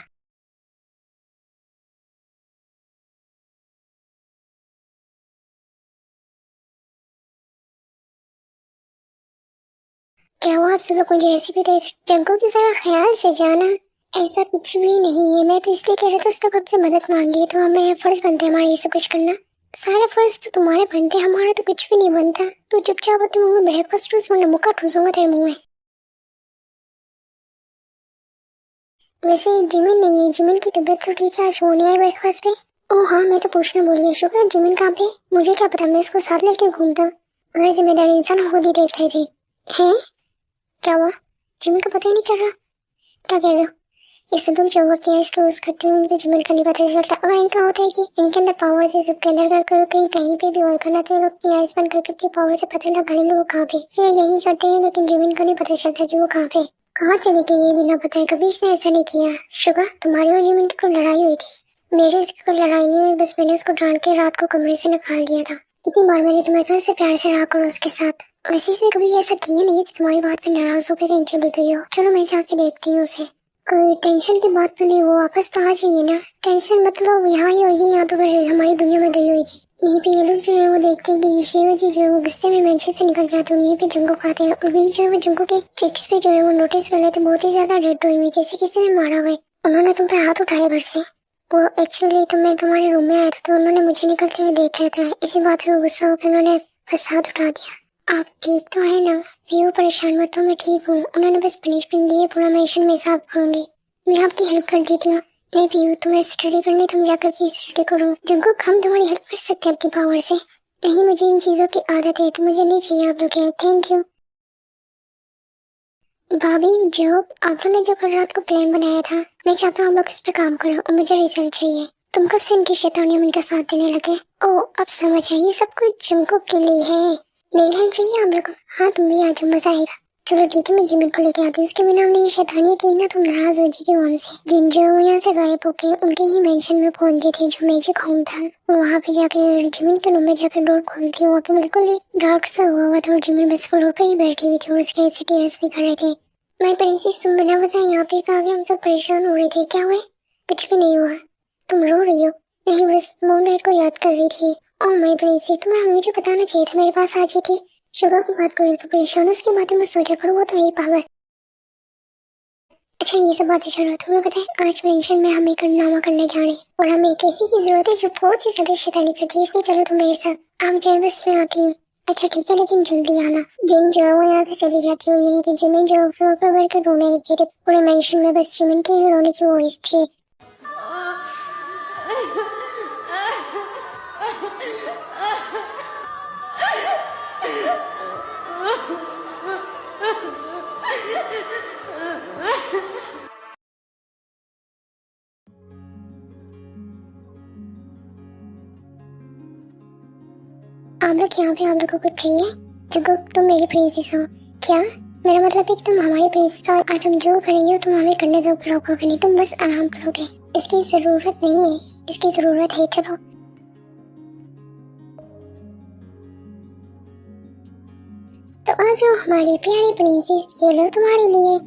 क्या हुआ आप सब लोग मुझे ऐसी भी देख? जंगकुक की जरा ख्याल से जाना। ऐसा कुछ भी नहीं है, मैं तो इसलिए कह रहा था उस लोग आपसे मदद मांगी है, तो हमें फर्ज बनते हैं हमारे ये सब कुछ करना। सारे फर्ज तो तुम्हारे बनते, हमारा तो कुछ भी नहीं बनता। तू चुपचाप अपने मुंह में ब्रेकफास्ट ठूस, वरना मुक्का ठूसूंगा तेरे मुंह में। वैसे जिमिन नहीं है, जिमिन की तबीयत तो ठीक है, आज वो नहीं आई ब्रेकफास्ट पे। ओह हाँ, मैं तो पूछना भूल गई। शुक्र, जिमिन कहाँ पे? मुझे क्या पता, मैं इसको साथ लेके घूमता। अगर जिम्मेदारी इंसान खुद ही देख रही थी। हैं? क्या हुआ? जिमिन का पता ही नहीं चल रहा? क्या कह रहे हो? ये सब लोग जो वक्त इसको यूज करते हैं उनको जिमिन का नहीं पता चलता। अगर इनका होता है कि इनके अंदर पावर से सबके अंदर कर कहीं कहीं पे भी होगा करना, तो ये लोग अपनी आइस बंद करके अपनी पावर से पता लगा लेंगे वो कहाँ पे। ये यही करते हैं, लेकिन जिमिन को नहीं पता चलता कि वो कहाँ पे। कहाँ चली गई ये बिना बताए? कभी इसने ऐसा नहीं किया। शुगा, तुम्हारी और जिमिन की कोई लड़ाई हुई थी? मेरी उसकी कोई लड़ाई नहीं हुई, बस मैंने उसको डांट के रात को कमरे से निकाल दिया था। इतनी बार मैंने तुम्हें कहा उससे प्यार से रहा करो उसके साथ। वैसे इसने कभी ऐसा किया नहीं कि तुम्हारी बात पे नाराज होकर कहीं चली गई हो। चलो मैं जाके देखती हूँ उसे। कोई टेंशन की बात तो नहीं, वो वापस तो आ जाएंगे ना। टेंशन मतलब यहाँ ही होगी या तो फिर हमारी दुनिया में गई होगी। यहीं पे ये लोग जो है वो देखते हैं कि शिवाजी जो है वो गुस्से में मेंशन से निकल जाते हैं, यहीं पे जंगो खाते हैं। और भी जो है वो जंगो के चिक्स पे जो है वो नोटिस कर लेते, बहुत ही ज्यादा रेड हुई हुई, जैसे किसी ने मारा हुआ है। उन्होंने तुम पे हाथ उठाया भर से। वो एक्चुअली तो मैं तुम्हारे रूम में आया था, तो उन्होंने मुझे निकलते हुए देख लिया था। इसी बात पे वो गुस्सा होकर उन्होंने बस हाथ उठा दिया। आप ठीक तो है ना? वो परेशान मत हो, मैं ठीक हूँ। उन्होंने बस पनिशमेंट दी है, पूरा मेंशन में साफ करूंगी। मैं आपकी हेल्प कर देती हूँ। नहीं पीयू, तुम्हें स्टडी करनी, तुम जाकर प्लीज स्टडी करो। जंगकुक, हम तुम्हारी हेल्प कर सकते हैं अपनी पावर से। नहीं, मुझे इन चीजों की आदत है, तो मुझे नहीं चाहिए आप लोग। Thank you. भाभी जो आप लोग ने जो कल रात को प्लान बनाया था, मैं चाहता हूँ आप लोग इस पे काम करो और मुझे रिजल्ट चाहिए। तुम कब से इनकी शैतानियों में इनका साथ देने लगे? ओह, अब समझ आई, ये सब कुछ जंगकुक के लिए है। मेरी हेल्प चाहिए आप लोग को? हाँ, तुम भी आ जाओ, मजा आएगा। चलो ठीक है, मैं जिमिन को लेके आती हूँ। उसके बिना हमने ये शैतानी की ना, तुम नाराज हो जाएगी वो हमसे। दिन जो वो यहाँ से गायब होके उनके ही मेंशन में पहुंच गई थी, जो मैजिक होम था। वहाँ पे जाके जिमिन के रूम में जाकर डोर खोलती, वहाँ पे बिल्कुल ही डार्क सा हुआ था। जिमिन बस फ्लोर पे ही बैठी हुई थी और उसके ऐसे टीयर्स दिखा रहे थे। मैं प्रिंसेस, तुम बिना बताए यहाँ पे आ गए, हम सब परेशान हो रहे थे। क्या हुआ? कुछ भी नहीं हुआ। तुम रो रही हो? नहीं, बस मून नाइट को याद कर रही थी। ओह माय प्रिंसेस, तुम्हें मुझे बताना चाहिए था, मेरे पास आ जाती। शुगर की बात करो तो परेशान, उसकी बातें मत सोचा करो, वो तो यही पागल। अच्छा ये सब बातें छोड़ो, तुम्हें पता है आज मेंशन में हम एक कारनामा करने जा रहे हैं, और हमें एक ऐसी की जरूरत है जो बहुत ही ज्यादा शैतानी करती है। इसलिए चलो तुम मेरे साथ। आप जो है बस मैं आती हूँ। अच्छा ठीक है, लेकिन जल्दी आना। जिन जो है वो यहाँ से चली जाती हूँ। यहीं पे जिमिन जो फ्लोर पर बैठ कर रोने लगी थी, पूरे मेंशन में बस जिमिन के ही रोने की वॉइस थी। आप लोग यहाँ पे, आप लोग को कुछ चाहिए? जगो, तुम मेरी प्रिंसेस हो क्या? मेरा मतलब है कि तुम हमारी प्रिंसेस हो, आज हम जो करेंगे तुम हमें करने दो, रोकोगे नहीं, तुम बस आराम करोगे। इसकी जरूरत नहीं है, इसकी जरूरत है। चलो तो आ जाओ हमारी प्यारी प्रिंसेस, ये लो तुम्हारे लिए।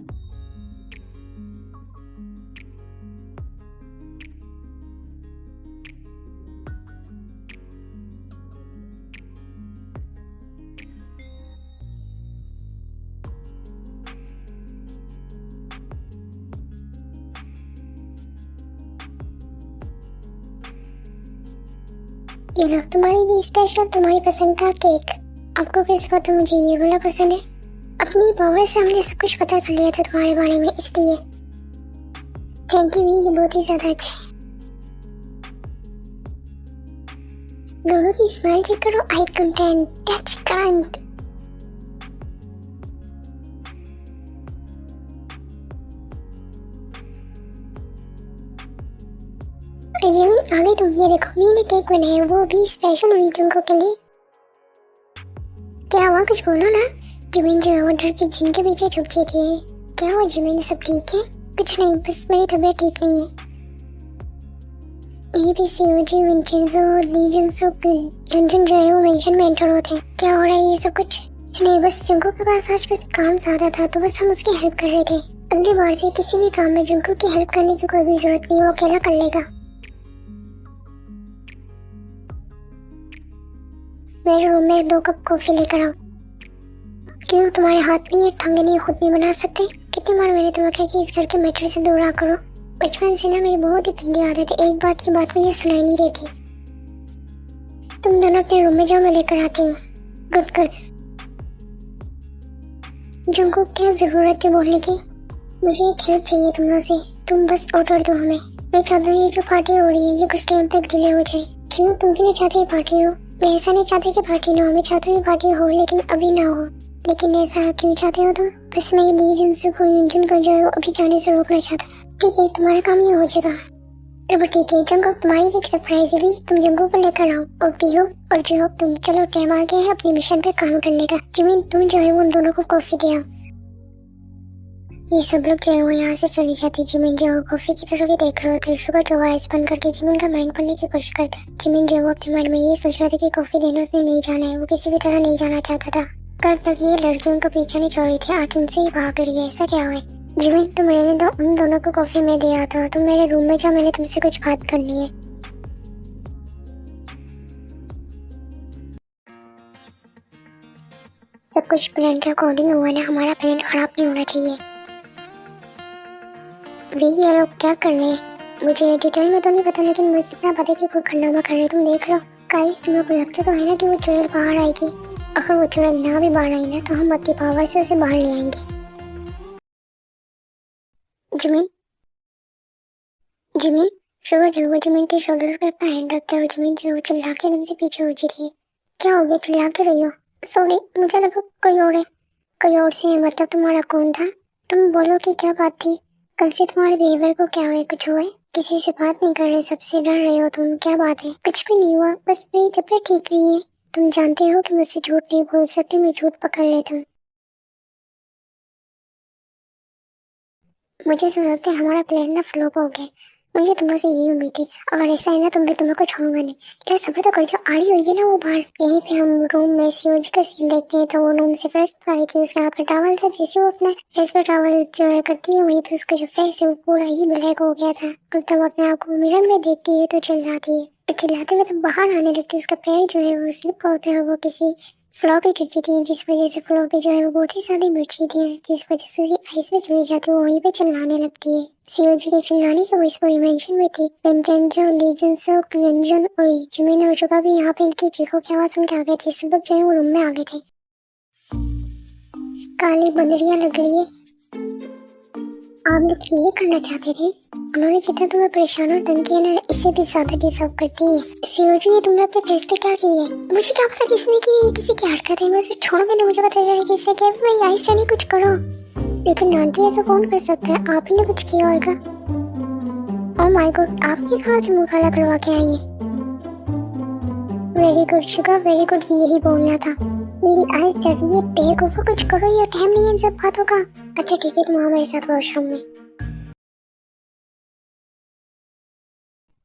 ये लो तुम्हारी लिए स्पेशल, तुम्हारी पसंद का केक। आपको कैसे पता मुझे ये वाला पसंद है? अपनी पावर से हमने सब कुछ पता कर लिया था तुम्हारे बारे में, इसलिए थैंक यू। ये बहुत ही ज्यादा अच्छा है। दोनों की स्माइल चेक करो, आई कंटेंट, टच करंट। जिमिन आगे तुम ये देखो, वी ने केक बनाया, वो भी स्पेशल वीडियो को के लिए। क्या हुआ, कुछ बोलो ना। जिमिन जो है वो डर के जिन के पीछे छुप गई थी। क्या हुआ जिमिन, सब ठीक है? कुछ नहीं, बस मेरी तबीयत ठीक नहीं है। कहीं भी सीओजी, विंचेंजो, लीजेंसो, युनजुन जो है वो मेंशन में एंटर होते हैं। क्या हो रहा है ये सब कुछ नहीं, बस जुंको के पास आज कुछ काम ज्यादा था तो बस हम उसकी हेल्प कर रहे थे। अगली बार से किसी भी काम में जुंको की हेल्प करने की कोई भी जरूरत नहीं, वो अकेला कर लेगा। मेरे रूम में 2 कप कॉफी लेकर आओ। क्यों, तुम्हारे हाथ नहीं है, टांगे नहीं, खुद नहीं बना सकते? कितनी बार मैंने तुम्हें कहा कि इस घर के मैटर से दूर रहा करो। बचपन से ना मेरी बहुत ही गंदी आदत है, एक बात की बात मुझे सुनाई नहीं देती। तुम दोनों अपने रूम में जाओ, मैं लेकर आती हूँ। Good girl. जुंको क्या जरूरत है बोलने की? मुझे एक हेल्प चाहिए तुम लोगों से, तुम बस ऑर्डर दो हमें। मैं चाहती हूँ ये जो पार्टी हो रही है ये कुछ टाइम तक डिले हो जाए। क्यों, तुम भी नहीं चाहते ये पार्टी हो? मैं ऐसा नहीं चाहती कि पार्टी ना हो, मैं चाहती हूँ पार्टी हो लेकिन अभी ना हो। लेकिन ऐसा क्यों चाहते हो तुम? बस मैं ली जिनसु को युनजुन को जो है अभी जाने से रोकना चाहता हूँ। ठीक है, तुम्हारा काम ये हो जाएगा। तो ठीक है, जंगुक तुम्हारी एक सरप्राइज है भी, तुम जंगुक को लेकर आओ और पियो और जो तुम। चलो टाइम आ गया है अपने मिशन पे काम करने का। जिमिन तुम जो है उन दोनों को कॉफी दे आओ। ये सब लोग जो है वो यहाँ से चली जाती। जिमिन जो कॉफी की तरफ ही देख रहे होते। शुगर जो आइस बंद करके जिमिन का माइंड पढ़ने की कोशिश करता है। जिमिन जो अपने मन में ये सोच रहा था कि कॉफी देने उसने नहीं जाना है, वो किसी भी तरह नहीं जाना चाहता था। कल तक ये लड़की उनका पीछा नहीं छोड़ रही थी, आज उनसे ही भाग रही है। ऐसा क्या हुआ? जिमिन तुम रहने दो, उन दोनों को कॉफी में दे आता हूँ। तुम मेरे रूम में जाओ, मैंने तुमसे कुछ बात करनी है। सब कुछ प्लान के अकॉर्डिंग हुआ ना, हमारा प्लान खराब नहीं होना चाहिए। वे ये लोग क्या कर रहे हैं मुझे डिटेल में तो नहीं पता, लेकिन मुझे इतना पता है कि कोई खंडामा कर रहे हैं। तुम देख लो गाइस, तुम लोग को लगता तो है ना कि वो चुड़ैल बाहर आएगी? अगर वो चुड़ैल ना भी बाहर आई ना तो हम अपनी पावर से उसे बाहर ले आएंगे। जिमिन, जिमिन, शुगर जो वो जिमिन के शोल्डर पे अपना हैंड रखता है और जिमिन जो चिल्ला के एकदम से पीछे हो जाती है। क्या हो गया, चिल्ला के रही हो? सॉरी, मुझे लगा कोई और है। कोई और से है मतलब? तुम्हारा कौन था? तुम बोलो कि क्या बात थी? कल से तुम्हारे बिहेवियर को क्या हुआ? कुछ हुआ है? किसी से बात नहीं कर रहे, सबसे डर रहे हो तुम, क्या बात है? कुछ भी नहीं हुआ, बस मेरी तबीयत ठीक नहीं है। तुम जानते हो कि मुझसे झूठ नहीं बोल सकती, मैं झूठ पकड़ लेता हूँ। मुझे समझते हमारा प्लान ना फ्लॉप हो गया। मुझे तुम लोग से यही उम्मीद थी, अगर ऐसा है ना तुम भी तुम लोग को छोड़ूंगा नहीं। यार सब्र तो कर, जो आ रही होगी ना वो बाहर। यहीं पे हम रूम में सीओजी का सीन देखते हैं। तो वो रूम से फ्रेश आई थी, उसके हाथ पे टॉवल था। जैसे वो अपना फेस पे टॉवल जो है करती है, वहीं पे उसका जो फेस है वो पूरा ही ब्लैक हो गया था। और तब अपने आप को मिरर में देखती है तो चिल्लाती है, और चिल्लाते हुए तो बाहर आने लगती है। उसका पैर जो है वो स्लिप होता है और वो किसी फ्लोर पे गिरती थी, जिस वजह से फ्लोर पे जो है वो बहुत ही ज्यादा मिर्ची थी, जिस वजह से उसकी आइस में चली जाती है, वो वहीं पे चिल्लाने लगती है। सीओजी के चिल्लाने की वॉइस पूरी मेंशन में थी। विंचेंजो, लीजेंसो, क्लिंजन और जिमिन और शुगा भी यहाँ पे इनकी चीखों की आवाज सुन के आ गए थे। सब लोग जो है वो रूम में आ गए थे। काली बंदरियां लग रही है, आप लोग ये करना चाहते थे? उन्होंने जितना तुम्हें परेशान और तंग किया ना, इससे भी ज्यादा डिजर्व करती है। सीओजी ये तुमने अपने फेस पे क्या की है? मुझे क्या पता किसने की, किसी की हरकत है। मैं उसे छोड़ूंगी ना, मुझे पता चले किसने किया। मेरी आइस से नहीं कुछ करो। लेकिन आंटी ऐसा कौन कर सकता है? आप ही ने कुछ किया होगा। ओह माय गॉड, आप ये कहाँ से मुंह काला करवा के आई है? Very good sugar, very good, यही बोलना था। मेरी आइस जल रही है, बेवकूफो कुछ करो, ये टाइम नहीं है इन सब बातों का। अच्छा ठीक है, तुम आओ मेरे साथ वॉशरूम में।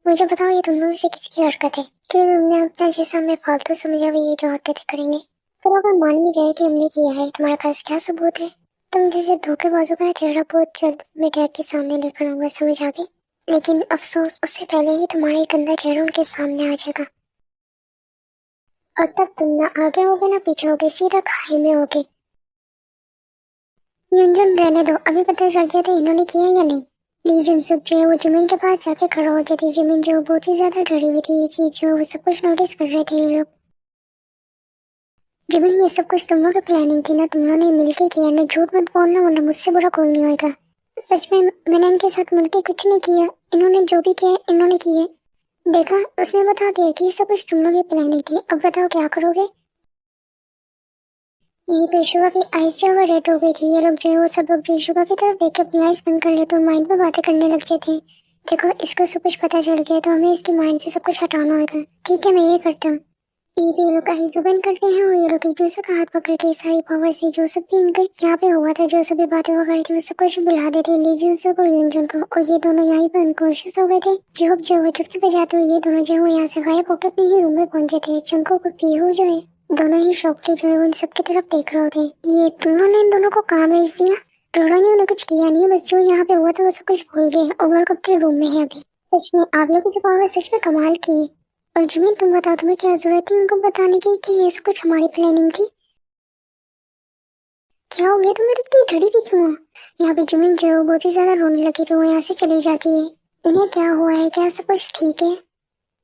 मुझे बताओ ये तुम लोगों में से किसकी हरकत है? क्यों तुमने अपना जैसा हमें फालतू समझा हुआ ये जो हरकतें करेंगे? तो अगर मान भी जाए कि हमने किया है, तुम्हारे पास क्या सबूत है? तुम जैसे धोखेबाजों का चेहरा बहुत जल्द मैं डैड के सामने लेकर आऊंगा, समझ आ गई? लेकिन अफसोस उससे पहले ही तुम्हारा एक गंदा चेहरा उनके सामने आ जाएगा, और तब तुम ना आगे होगे ना पीछे होगे, सीधा खाई में होगे। युनजुन रहने दो, अभी पता चल जाता इन्होंने किया या नहीं। लीजन सब जो है वो जिमिन के पास जाके खड़ा हो जाती। जिमिन जो बहुत ही ज्यादा डरी हुई थी, ये चीज जो वो सब कुछ नोटिस कर रहे थे ये लोग। जिमिन ये सब कुछ तुम लोग की प्लानिंग थी ना, तुम लोगों ने मिलके किया ना, झूठ मत बोलना वरना मुझसे बुरा कोई नहीं होगा। सच में मैंने इनके साथ मिलके कुछ नहीं किया, इन्होंने जो भी किया इन्होंने किए। देखा, उसने बता दिया कि ये सब कुछ तुम लोग की प्लानिंग थी। अब बताओ क्या करोगे? यही पे शुगा की आइस जो है रेड हो गई थी। ये लोग जो है वो सब लोग जो शुगा की तरफ देख के अपनी आइस बंद कर लेते और माइंड में बातें करने लग जाते हैं। देखो इसको सब कुछ पता चल गया तो हमें इसके माइंड से सब कुछ हटाना होगा। ठीक है, मैं ये करता हूँ। ये लोग का ही जुबान करते हैं और ये लोग एक दूसरे का हाथ पकड़ के सारी पावर से जोसेफ भी इनके यहाँ पे हुआ था, जोसेफ भी बातें वगैरह थी, वो सब कुछ बुला देते लीजियंस को और यूनजन को, और ये दोनों यहीं पे अनकॉन्शियस हो गए थे। जब जो है चुटकी बजाते हुए ये दोनों जो है यहाँ से गायब होकर अपने ही रूम में पहुंचे थे। चंको और पीहू जो है दोनों ही शौकली जो है उन सबकी तरफ देख रहे थे। ये दोनों ने इन दोनों को कहाँ भेज दिया? डोरा ने उन्हें कुछ किया नहीं, बस जो यहाँ पे हुआ था वो सब कुछ भूल गए और वो अपने रूम में है अभी। सच में आप लोग की जो पावर सच में कमाल की। और जिमिन तुम बताओ तुम्हें क्या जरूरत थी उनको बताने की कि ये सब कुछ हमारी प्लानिंग थी? क्या हो गया तुम्हें इतनी डरी भी क्यों हो? यहाँ पे जिमिन जो है बहुत ही ज्यादा रोने लगी तो वो यहाँ से चली जाती है। इन्हें क्या हुआ है? क्या सब कुछ ठीक है?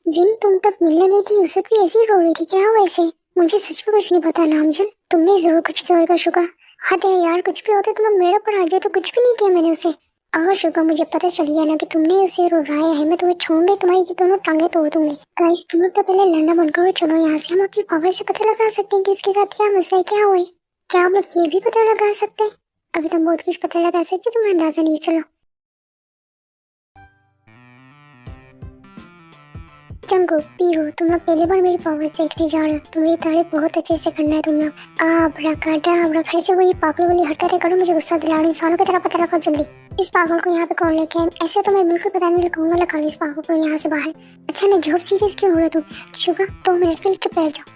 जिन तुम तब मिलने गई थी उस वक्त भी ऐसे ही रो रही थी क्या वैसे? मुझे सच में कुछ नहीं पता नामजन, तुमने जरूर कुछ किया होगा शुगा। हद है यार, कुछ भी होता तुम लोग मेरे पर आ गए तो कुछ भी नहीं किया मैंने उसे। अगर शुगा मुझे पता चल गया ना कि तुमने उसे रुलाया है मैं तुम्हें छोड़ूंगी, तुम्हारी ये दोनों टांगे तोड़ दूंगी। गाइस तुम लोग तो पहले लड़ना बंद करो, चलो यहाँ से। हम अपनी पावर से पता लगा सकते हैं कि उसके साथ क्या मसला है, क्या हुआ है। क्या आप लोग ये भी पता लगा सकते हैं? अभी तुम बहुत कुछ पता लगा सकते, तुम्हें अंदाजा नहीं। चलो चंगू पीहू तुम लोग पहली बार मेरी पावर देखने जा रहे हो तो मेरी तारीफ बहुत अच्छे से करना है तुम लोग। आब्राकाडाब्रा, फिर से वही पागलों वाली हरकतें करो, मुझे गुस्सा दिला रही। इंसानों की तरह पता लगाओ जल्दी। इस पागल को यहाँ पे कौन लेके आए? ऐसे तो मैं बिल्कुल पता नहीं लगाऊंगा, लगा लो इस पागल को यहाँ से बाहर। अच्छा ना जॉब सीरियस क्यों हो रहा तुम? शुगा 2 मिनट के लिए चुप बैठ जाओ।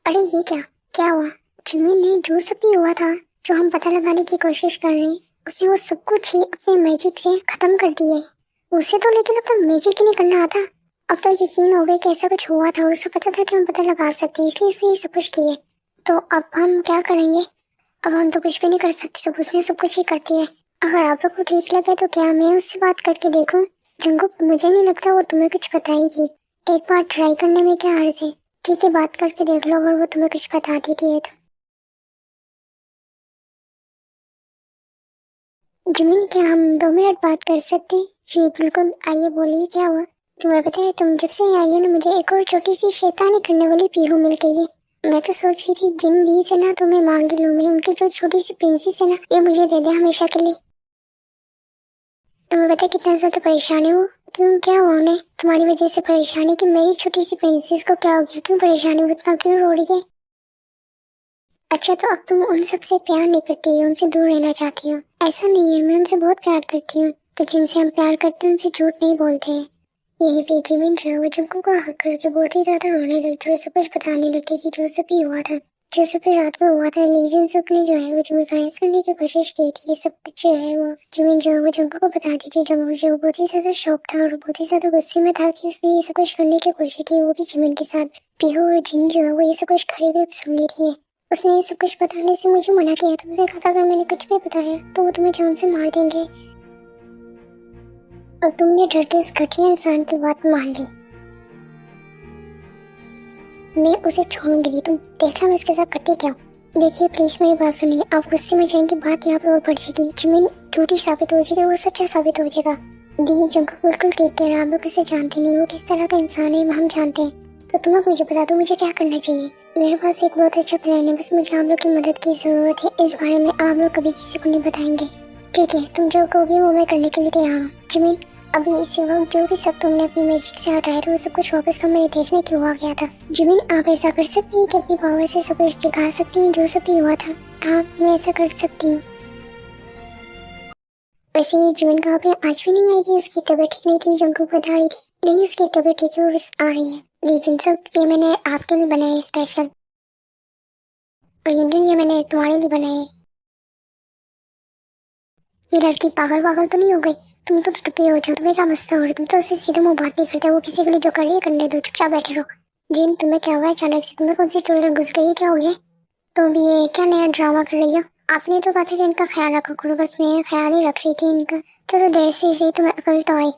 अरे ये क्या क्या हुआ? जिमिन ने जो सब भी हुआ था जो हम पता लगाने की कोशिश कर रहे हैं उसने वो सब कुछ ही अपने मैजिक से खत्म कर दिया है। उसे तो लेकिन अब तो मैजिक ही नहीं करना आता। अब तो यकीन हो गया कि ऐसा कुछ हुआ था और उसे पता था कि हम पता लगा सकते हैं, इसलिए उसने ये सब कुछ किया। तो अब हम क्या करेंगे? अब हम तो कुछ भी नहीं कर सकते, तो उसने सब कुछ ही कर दिया है। अगर आप लोग को ठीक लगे तो क्या मैं उससे बात करके देखूं? जंगुक मुझे नहीं लगता वो तुम्हें कुछ बताएगी। एक बार ट्राई करने में क्या हर्ज है? ठीक है बात करके देख लो, अगर वो तुम्हें कुछ बता देती है तो। जिमिन क्या हम 2 मिनट बात कर सकते हैं? जी बिल्कुल, आइए बोलिए क्या हुआ? तुम्हें पता है तुम जब से यहाँ आई हो ना मुझे एक और छोटी सी शैतानी करने वाली पीहू मिल गई है। मैं तो सोच रही थी जिन दी से ना तुम्हें मांग लूं मैं, उनकी जो छोटी सी प्रिंसेस है ना ये मुझे दे दे हमेशा के लिए। तुम्हें पता है कितना ज्यादा परेशान है वो? क्यों क्या हुआ उन्हें? तुम्हारी वजह से परेशान है कि मेरी छोटी सी प्रिंसेस को क्या हो गया? क्यों परेशान है वो, इतना क्यों रो रही है? अच्छा तो अब तुम उन सबसे प्यार नहीं करती हो, उनसे दूर रहना चाहती हो? ऐसा नहीं है, मैं उनसे बहुत प्यार करती हूँ। तो जिनसे हम प्यार करते हैं उनसे झूठ नहीं बोलते हैं। यही पे जिमिन जो है वो जंकू को हक करके बहुत ही ज्यादा रोने लगती और सब कुछ बताने लगती कि जो सब भी हुआ था, जो सब भी रात को हुआ था। लीजन सब ने जो है वो जिमिन फाइनेंस करने की कोशिश की थी, ये सब कुछ जो है वो जिमिन जो है वो जंकू को बताती थी। जंकू जो बहुत ही ज्यादा शौक था और बहुत ही ज्यादा गुस्से में था कि उसने ये सब कुछ करने की कोशिश की, वो भी जिमिन के साथ। पीहू और जिन जो है वो ये सब कुछ खड़े हुए सुन ली थी। उसने ये सब कुछ बताने से मुझे मना किया था, मुझे कहा था अगर मैंने कुछ भी बताया तो वो तुम्हें जान से मार देंगे। और तुमने डरते उस घटिया इंसान की बात मान ली। मैं उसे छोड़ूंगी नहीं, तुम देखना मैं उसके साथ करती क्या हूँ। देखिए प्लीज मेरी बात सुनिए, आप गुस्से में जाएंगे बात यहाँ पे और बढ़ जाएगी। जमीन झूठी साबित हो जाएगी, वो सच्चा साबित हो जाएगा। दी जंगल बिल्कुल ठीक कह रहा है, आप लोग उसे जानते नहीं, वो किस तरह का इंसान है हम जानते हैं। तो तुम लोग मुझे बता दो मुझे क्या करना चाहिए। मेरे पास एक बहुत अच्छा प्लान है, बस मुझे आप लोग की मदद की जरूरत है। इस बारे में आप लोग कभी किसी को नहीं बताएंगे, ठीक है? तुम जो कहोगे वो मैं करने के लिए तैयार हूँ। जमीन अभी इसी वक्त जो भी सब तुमने अपनी मैजिक से हटाया था वो सब कुछ वापस तो मेरे देखने क्यों आ गया था। जिमिन आप ऐसा कर सकती हैं कि अपनी पावर से सब कुछ दिखा सकती हैं जो सब भी हुआ था? हाँ मैं ऐसा कर सकती हूँ। वैसे जिमिन का पे आज भी नहीं आएगी, उसकी तबीयत ठीक नहीं थी, जंकू बता रही थी। नहीं उसकी तबीयत ठीक है और आ रही है। लेकिन सब ये मैंने आपके लिए बनाया है स्पेशल, और ये मैंने तुम्हारे लिए बनाया है। ये लड़की पागल पागल तो नहीं हो गई? तुम तो टुप्पी हो जाओ, तुम्हें क्या मसला हो रहा है? तुम तो उससे सीधे मुंह बात नहीं करते, वो किसी के लिए जो कर रही है करने दो, चुपचाप बैठे रहो। जिन तुम्हें क्या हुआ अचानक से? तुम्हें कौन सी चुड़ैल घुस गई है, क्या हो गया? तो भी ये क्या नया ड्रामा कर रही हो? आपने तो कहा था कि इनका ख्याल रखा करो, बस मैं ख्याल ही रख रही थी इनका। चलो देर से सही तुम्हें अकल तो आई।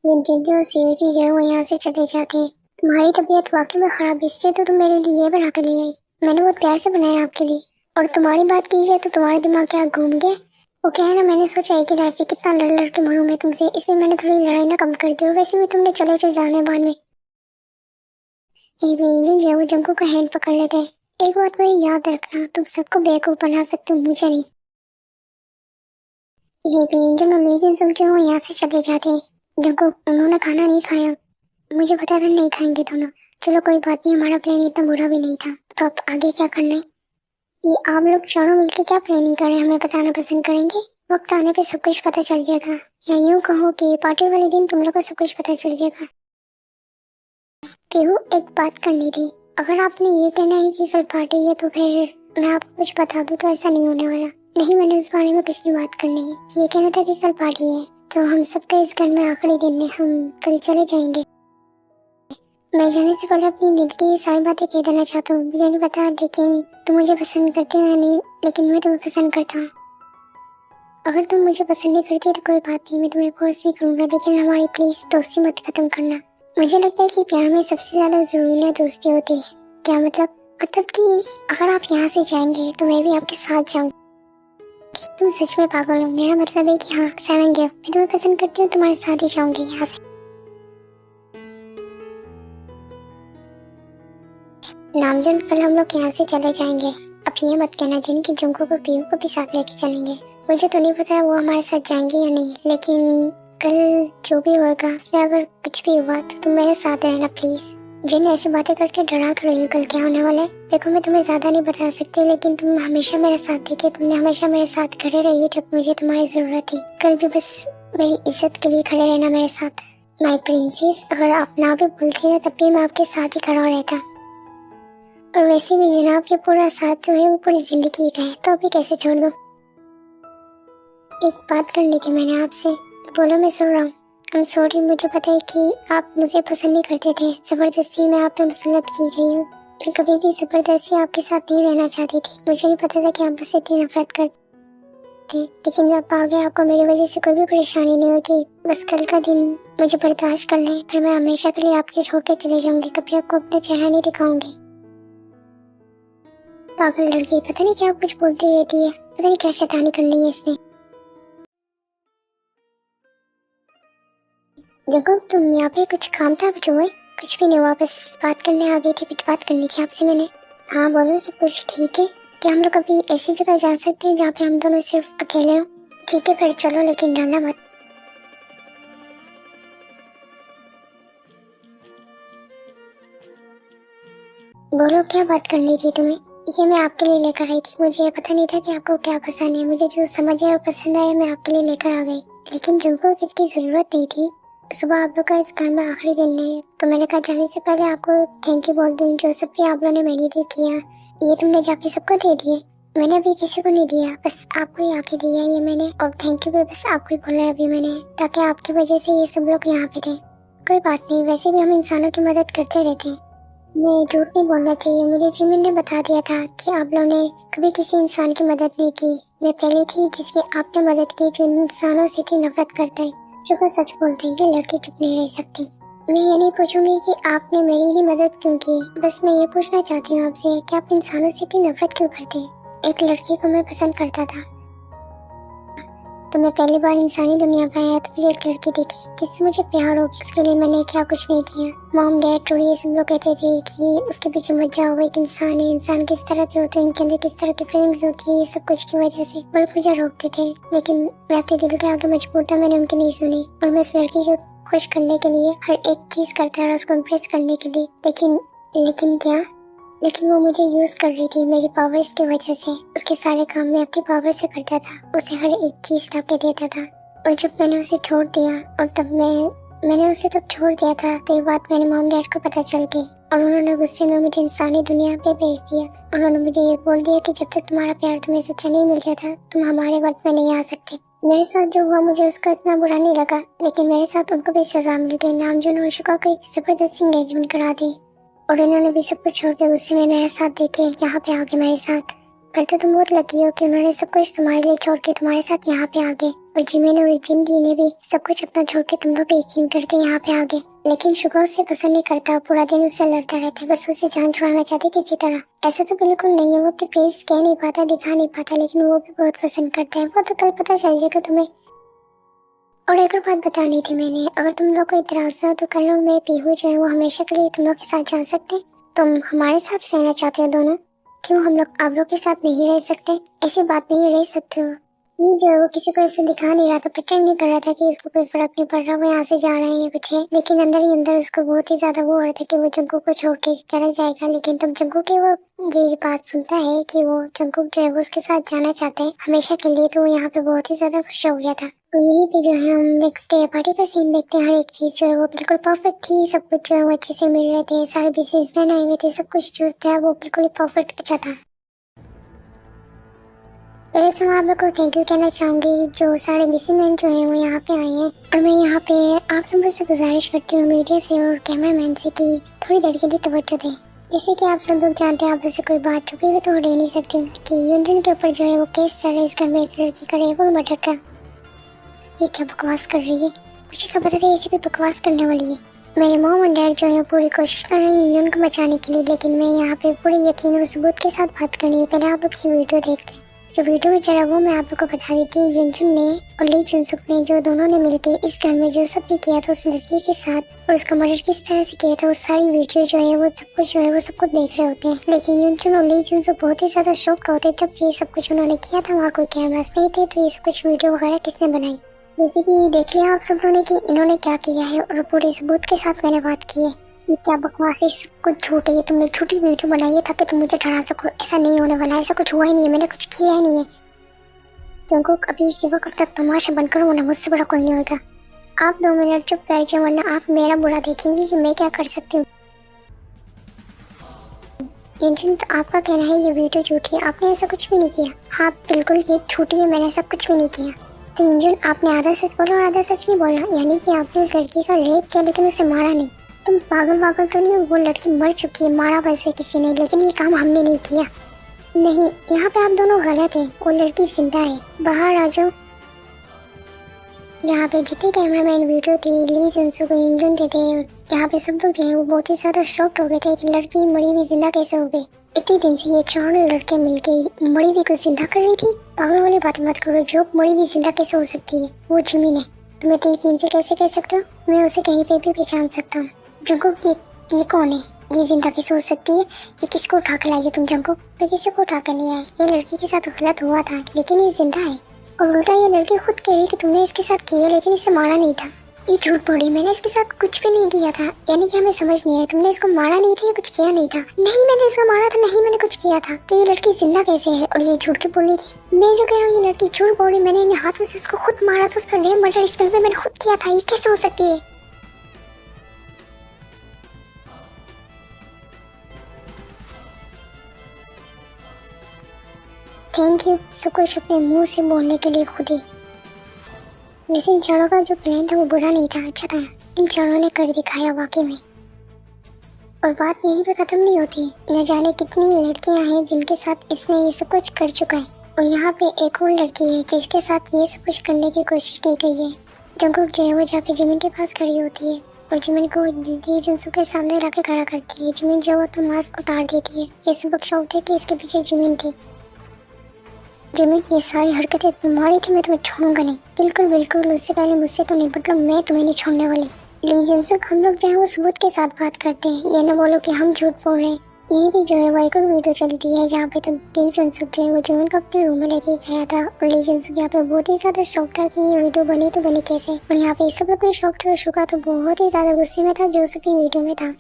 जिनकी वो सीढ़ी जो है वो यहाँ से चले जाते हैं। तुम्हारी तबीयत वाकई में खराब इसलिए तो तुम मेरे लिए ये बना कर ले आई, मैंने बहुत प्यार से बनाया आपके लिए। और तुम्हारी बात की जाए तो तुम्हारा दिमाग क्या घूम गया? वो क्या है ना, मैंने सोचा है कि लाइफ में कितना लड़ लड़ के मरूं मैं तुमसे, इसलिए मैंने थोड़ी लड़ाई ना कम कर दी। और वैसे भी तुमने चले जो जाने बाद में ये भी जो है वो जंकू का हैंड पकड़ लेते हैं। एक बात मेरी याद रखना, तुम सबको बेवकूफ बना सकते हो, मुझे नहीं। ये भी जो लीजन सब जो है वो यहाँ से चले जाते हैं। जंकू उन्होंने खाना नहीं खाया। मुझे पता था नहीं खाएंगे दोनों। चलो कोई बात नहीं, हमारा प्लान इतना बुरा भी नहीं था। तो अब आगे क्या करना है? ये आप लोग चारों मिलके क्या प्लानिंग कर रहे हैं, हमें बताना पसंद करेंगे? वक्त आने पे सब कुछ पता चल जाएगा, या यूं कहो कि पार्टी वाले दिन तुम लोग को सब कुछ पता चल जाएगा। केहू एक बात करनी थी। अगर आपने ये कहना है कि कल पार्टी है तो फिर मैं आपको कुछ बता दूं तो ऐसा नहीं होने वाला। नहीं, मैंने उस बारे में कुछ नहीं बात करनी है। ये कहना था कि कल पार्टी है तो हम सबके इस घर में आखिरी दिन है, हम कल चले जाएंगे। मैं जाने से पहले अपनी दिल की सारी बातें कह देना चाहता हूँ। मुझे नहीं पता लेकिन तुम मुझे पसंद करते हो या नहीं, लेकिन मैं तुम्हें पसंद करता हूँ। अगर तुम मुझे पसंद नहीं करती तो कोई बात नहीं, मैं तुम्हें फोर्स नहीं करूंगा, लेकिन हमारी प्लीज दोस्ती मत खत्म करना। मुझे लगता है कि प्यार में सबसे ज्यादा जरूरी है दोस्ती होती है। क्या मतलब? मतलब कि अगर आप यहाँ से जाएंगे तो मैं भी आपके साथ जाऊंगी। तुम सच में पागल हो। मेरा मतलब है कि हाँ सरेंगे, मैं तुम्हें पसंद करती हूँ, तुम्हारे साथ ही जाऊंगी यहाँ से। नामजन कल हम लोग यहाँ से चले जाएंगे। अब ये मत कहना जिन की जंगों और पीहू को भी साथ लेके चलेंगे। मुझे तो नहीं पता वो हमारे साथ जाएंगे या नहीं, लेकिन कल जो भी होगा उसमें अगर कुछ भी हुआ तो तुम मेरे साथ रहना प्लीज। जिन ऐसी बातें करके डरा कर रही हो, कल क्या होने वाला है? देखो मैं तुम्हें ज्यादा नहीं बता सकती, लेकिन तुम हमेशा मेरे साथ थी। तुमने हमेशा मेरे साथ खड़े रही हो जब मुझे तुम्हारी जरूरत थी। कल भी बस मेरी इज्जत के लिए खड़े रहना मेरे साथ। माई प्रिंसेस, अगर आप ना भी बोलती ना तब भी मैं आपके साथ ही खड़ा रहता। और वैसे भी जनाब ये पूरा साथ जो है वो पूरी जिंदगी का है, तो अभी कैसे छोड़ दूं? एक बात करनी थी मैंने आपसे। बोलो, मैं सुन रहा हूँ। I'm sorry, मुझे पता है कि आप मुझे पसंद नहीं करते थे। जबरदस्ती मैं आप पे मुसलत की गई हूँ। मैं कभी भी जबरदस्ती आपके साथ नहीं रहना चाहती थी। मुझे नहीं पता था कि आप मुझसे इतनी नफरत करते, लेकिन अब आगे आपको मेरी वजह से कोई भी परेशानी नहीं होगी। बस कल का दिन मुझे बर्दाश्त कर लें, फिर मैं हमेशा के लिए आपके छोड़ के चले जाऊंगी। कभी आपको अपना चेहरा नहीं दिखाऊंगी। पागल लड़की, पता नहीं क्या कुछ बोलती रहती है, पता नहीं क्या शैतानी करनी है इसने। देखो तुम यहाँ पे कुछ काम था कुछ हुआ? कुछ भी नहीं हुआ, बस बात करने आ गई थी। कुछ बात करनी थी आपसे मैंने। हाँ बोलो, सब कुछ ठीक है? क्या हम लोग अभी ऐसी जगह जा सकते हैं जहाँ पे हम दोनों सिर्फ अकेले हों? ठीक है फिर चलो, लेकिन डरना मत। बोलो क्या बात करनी थी तुम्हें? ये मैं आपके लिए लेकर आई थी। मुझे पता नहीं था कि आपको क्या पसंद है। मुझे जो समझ आया और पसंद आया मैं आपके लिए लेकर आ गई, लेकिन जिनको इसकी जरूरत नहीं थी। सुबह आप लोग का इस घर में आखिरी दिन है तो मैंने कहा जाने से पहले आपको थैंक यू बोल दूं। जो सब भी आप लोगों ने मेरे लिए किया ये तुमने जाके सबको दे दिए। मैंने अभी किसी को नहीं दिया, बस आपको ही आके दिया ये मैंने। और थैंक यू भी बस आपको ही बोला है अभी मैंने, ताकि आपकी वजह से ये सब लोग यहाँ पे थे। कोई बात नहीं, वैसे भी हम इंसानों की मदद करते रहते हैं। मैं झूठ नहीं बोलना चाहिए। मुझे जिमिन ने बता दिया था कि आप लोगों ने कभी किसी इंसान की मदद नहीं की। मैं पहले थी जिसकी आपने मदद की, जो इंसानों से इतनी नफरत करता है। जो वो सच बोलते हैं, ये लड़की चुप नहीं रह सकती। मैं ये नहीं पूछूंगी कि आपने मेरी ही मदद क्यों की, बस मैं ये पूछना चाहती हूँ आपसे कि आप इंसानों से इतनी नफरत क्यों करते हैं? एक लड़की को मैं पसंद करता था तो मैं पहली बार इंसानी दुनिया पे आया तो मुझे एक लड़की दिखी जिससे मुझे प्यार हो गया। उसके लिए मैंने क्या कुछ नहीं किया। मॉम डैड टूडी ये सब लोग कहते थे कि उसके पीछे मत जाओ, वो एक इंसान है। इंसान किस तरह के होते हैं, उनके अंदर किस तरह की फीलिंग्स होती है, ये सब कुछ की वजह से वो लोग मुझे रोकते थे। लेकिन मैं अपने दिल के आगे मजबूर था, मैंने उनकी नहीं सुनी और मैं उस लड़की को खुश करने के लिए हर एक चीज करता रहा, उसको इम्प्रेस करने के लिए। लेकिन वो मुझे यूज कर रही थी मेरी पावर्स की वजह से। उसके सारे काम मैं अपनी पावर से करता था, उसे हर एक चीज ला के देता था। और जब मैंने उसे छोड़ दिया और तब मैंने उसे तब छोड़ दिया था तो ये बात मेरे मॉम डैड को पता चल गई और उन्होंने गुस्से में मुझे इंसानी दुनिया पे भेज दिया। उन्होंने मुझे ये बोल दिया कि जब तक तुम्हारा प्यार तुम्हें सच्चा नहीं मिल जाता तुम हमारे वर्ल्ड में नहीं आ सकते। मेरे साथ जो हुआ मुझे उसका इतना बुरा नहीं लगा, लेकिन मेरे साथ उनको भी सजा मिल गई। नामजन होशुका की जबरदस्ती एंगेजमेंट करा दी और इन्होंने भी सब कुछ छोड़ के गुस्से में मेरे साथ देखे यहाँ पे आ गए मेरे साथ। पर तो तुम बहुत लकी हो कि उन्होंने सब कुछ तुम्हारे लिए छोड़ के तुम्हारे साथ यहाँ पे आ गए। और जिमिन और जिंदी ने भी सब कुछ अपना छोड़ के तुम लोग पे यकीन करके यहाँ पे आ गए। लेकिन शुगा उससे पसंद नहीं करता, पूरा दिन उससे लड़ता रहता है, बस उसे जान छुड़ाना चाहते किसी तरह। ऐसा तो बिल्कुल नहीं है, वो अपने फेस कह नहीं पाता, दिखा नहीं पाता, लेकिन वो भी बहुत पसंद करता है। वो तो कल पता चल जाएगा तुम्हें। और एक और बात बतानी थी मैंने, अगर तुम लोग को इतराज हो तो कल मैं पीहू जो है वो हमेशा के लिए तुम लोग के साथ जा सकते हैं। तुम हमारे साथ रहना चाहते हो दोनों? क्यों हम लोग आप लोग के साथ नहीं रह सकते? ऐसी बात नहीं, रह सकते हो। ये जो है वो किसी को ऐसे दिखा नहीं रहा था, प्रिटेंड नहीं कर रहा था कि उसको कोई फर्क नहीं पड़ रहा, वो यहाँ से जा रहा है या कुछ है, लेकिन अंदर ही अंदर उसको बहुत ही ज्यादा वो हो रहा था कि वो जंगकुक को छोड़ के चला जाएगा। लेकिन तब जंगकुक की वो ये बात सुनता है कि वो जंगकुक जो है वो उसके साथ जाना चाहते हैं हमेशा के लिए, तो वो यहाँ पे बहुत ही ज्यादा खुश हो गया था। तो यही पे जो है हम नेक्स्ट डे पार्टी का सीन देखते हैं। हर एक चीज जो है वो बिल्कुल परफेक्ट थी, सब कुछ जो है वो अच्छे से मिल रहे थे, सारे बिजनेसमैन आए हुए थे, सब कुछ जो था वो बिल्कुल परफेक्ट अच्छा था। पहले तो मैं आप लोग को थैंक यू कहना चाहूँगी, जो सारे बिजनेसमैन जो हैं वो यहाँ पे आए हैं, और मैं यहाँ पे आप सब से गुजारिश करती हूँ मीडिया से और कैमरामैन से कि थोड़ी देर के लिए तवज्जो दें। जैसे कि आप सब लोग जानते हैं, आपस से कोई बात छुपी हुई तो हो ही नहीं सकती कि युनजुन के ऊपर जो है वो केस चल रहा है इस घर में एक लड़की का रेप और मर्डर का। ये क्या बकवास कर रही है, मुझे क्या पता था ऐसी कोई बकवास करने वाली है। मेरे मॉम और डैड जो है पूरी कोशिश कर रहे हैं युनजुन को बचाने के लिए, लेकिन मैं यहाँ पे पूरे यकीन और सबूत के साथ बात करनी है। पहले आप लोग की वीडियो देख लें। जो वीडियो में चला वो मैं आप लोग को बता देती हूँ। युनजुन ने और ली जुनसुक ने जो दोनों ने मिलकर इस घर में जो सब भी किया था उस लड़की के साथ, और उसका मर्डर किस तरह से किया था, वो सारी वीडियो जो है वो सब कुछ जो है वो सब कुछ देख रहे होते हैं। लेकिन युनजुन और ली जुनसुक बहुत ही ज्यादा शॉक्ड होते हैं जब ये सब कुछ उन्होंने किया था वहाँ कोई कैमरास नहीं थे, तो ये सब कुछ वीडियो वगैरह किसने बनाई। जैसे कि देख लिया आप सब लोगों ने कि इन्होंने क्या किया है, और पूरे सबूत के साथ मैंने बात की है। ये क्या बकवास है, सब कुछ झूठ है, ये तुमने झूठी वीडियो बनाई है ताकि तुम मुझे डरा सको। ऐसा नहीं होने वाला, ऐसा कुछ हुआ ही नहीं है, मैंने कुछ किया ही नहीं है। जंगकुक अभी इसी वक्त तक तमाशा बनकर होना, मुझसे बड़ा कोई नहीं होगा। आप 2 मिनट चुप बैठ जाओ वरना आप मेरा बुरा देखेंगे कि मैं क्या कर सकती हूँ। युनजुन, तो आपका कहना है ये वीडियो झूठी है, आपने ऐसा कुछ भी नहीं किया। हाँ बिल्कुल ये झूठी है, मैंने ऐसा कुछ भी नहीं किया। तो युनजुन, आपने आधा सच बोला और आधा सच नहीं बोला, यानी कि आपने उस लड़की का रेप किया लेकिन उसे मारा नहीं। तुम पागल तो नहीं हो, वो लड़की मर चुकी है, मारा वैसे किसी ने, लेकिन ये काम हमने नहीं किया। नहीं, यहाँ पे आप दोनों गलत हैं, वो लड़की जिंदा है, बाहर आ जाओ। यहाँ पे जितने कैमरामैन वीडियो थे, ली जुनसुक और युनजुन थे, यहाँ पे सब लोग जो है वो बहुत ही ज्यादा शॉक्ड हो गए थे कि लड़की मरी हुई जिंदा कैसे हो गई। इतने दिन से ये चारों लड़के मिलके मरी हुई को जिंदा कर रही थी। पागल वाली बातें मत करो, जो मरी हुई जिंदा कैसे हो सकती है, वो जिमिन है। तुम्हें तो यकीन से कैसे कह सकते हो, मैं उसे कहीं पे भी पहचान सकता हूँ। जंगकुक, ये कौन है, ये जिंदा कैसे हो सकती है, ये किसको उठा कर लाई है तुम जंगकुक? मैं किसी को उठा कर नहीं आई, ये लड़की के साथ गलत हुआ था लेकिन ये जिंदा है, और उल्टा ये लड़की खुद कह रही कि तुमने इसके साथ किया लेकिन इसे मारा नहीं था। ये झूठ बोली, मैंने इसके साथ कुछ भी नहीं किया था, यानी कि हमें समझ नहीं आया, तुमने इसको मारा नहीं था या कुछ किया नहीं था। नहीं मैंने इसको मारा था, नहीं मैंने कुछ किया था। तो ये लड़की जिंदा कैसे है और ये झूठ क्यों बोलेगी? मैं जो कह रहा हूँ ये लड़की झूठ बोली, मैंने इन हाथों से इसको खुद मारा था, उसका रेप मर्डर इस घर में मैंने खुद किया था, ये कैसे हो सकती है? थैंक यू सब कुछ अपने मुंह से बोलने के लिए खुद ही। वैसे इन चारों का जो प्लान था वो बुरा नहीं था, अच्छा था। इन चारों ने कर दिखाया वाकई में। और बात यहीं पे खत्म नहीं होती, न जाने कितनी लड़कियां हैं जिनके साथ इसने ये सब कुछ कर चुका है, और यहाँ पे एक और लड़की है जिसके साथ ये सब कुछ करने की कोशिश की गई है। जंगकुक जो है वो जाके जिमिन के पास खड़ी होती है और जिमिन को ली जुनसुक के सामने लाके खड़ा करती है। जिमिन जो है वो तो मास्क उतार देती है। ये सब शौक थे कि इसके पीछे जिमिन थी। जिमिन, ये सारी हरकतें तुम्हारी थी, मैं तुम्हें छोड़ूंगा नहीं, बिल्कुल बिल्कुल, उससे पहले मुझसे तो नहीं बट मैं तुम्हें नहीं छोड़ने वाली। ली जुनसुक, हम लोग जो है वो सबूत के साथ बात करते हैं, ये ना बोलो कि हम झूठ बोल रहे हैं। ये भी जो है वो एक और वीडियो चलती है जहाँ पे तो ली जुनसुक जो है वो जिमिन को अपने रूम में लेके गया था, और ली जुनसुक यहाँ पे बहुत ही ज्यादा शौक था कि ये वीडियो बनी तो बनी कैसे, और यहाँ पे सब लोग शौक था, शुका तो बहुत ही ज्यादा गुस्से में था जो सभी वीडियो में था।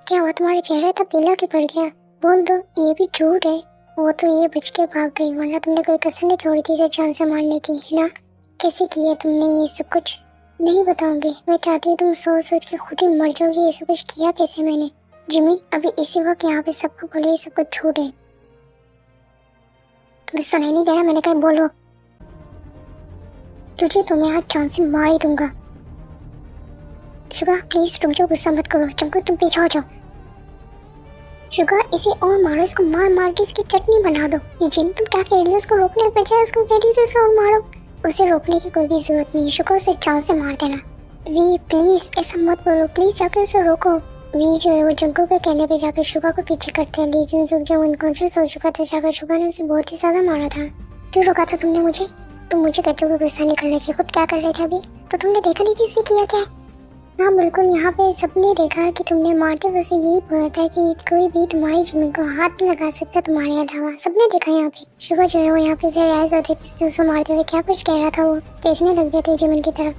क्या हुआ, तुम्हारा चेहरा था पीला क्यों पड़ गया? बोल दो, ये भी झूठ है, वो तो ये बच के भाग गई, वरना तुमने कोई कसर नहीं छोड़ी थी इसे जान से मारने की, है ना? कैसे किया तुमने ये सब कुछ? नहीं बताऊंगी, मैं चाहती हूँ तुम सोच सोच के खुद ही मर जाओगी, ये सब कुछ किया कैसे मैंने। जिमिन, अभी इसी वक्त यहाँ पे सबको बोलो ये सब कुछ झूठ है। तुम्हें सुनाई नहीं दे रहा, मैंने कहा बोलो। तुझे तो मैं आज जान से मार ही दूंगा। शुगा प्लीज रुक जाओ, गुस्सा मत करो, चमको तुम पीछे हो जाओ। शुगा, इसे और मारो, इसको मार मार के इसकी चटनी बना दो। ये जिन, तुम क्या कह रही हो, उसको रोकने के बजाय उसको कह रही हो इसको और मारो। उसे रोकने की कोई भी जरूरत नहीं, शुगा उसे जान से मार देना। वी प्लीज ऐसा मत बोलो, प्लीज जाकर उसे रोको। वी जो है वो जंगकुक के कहने पे जाकर शुगा को पीछे करते हैं। ली जुनसुक जो अनकॉन्शियस हो चुका था, जाकर शुगा ने उसे बहुत ही ज्यादा मारा था। क्यों रोका था तुमने मुझे? तुम मुझे कहते हो गुस्सा नहीं करना चाहिए, खुद क्या कर रहे थे अभी? तो तुमने देखा नहीं कि उसने किया क्या है? हाँ बिल्कुल, यहाँ पे सबने देखा है कि तुमने मारते वक्त यही बोला था कि कोई भी तुम्हारी जमीन को हाथ नहीं लगा सकता तुम्हारे अलावा। सबने देखा यहाँ पे। शुगर जो है वो यहाँ पे से राइज होते उसने उसे मारते हुए क्या कुछ कह रहा था, वो देखने लग जाते जमीन की तरफ।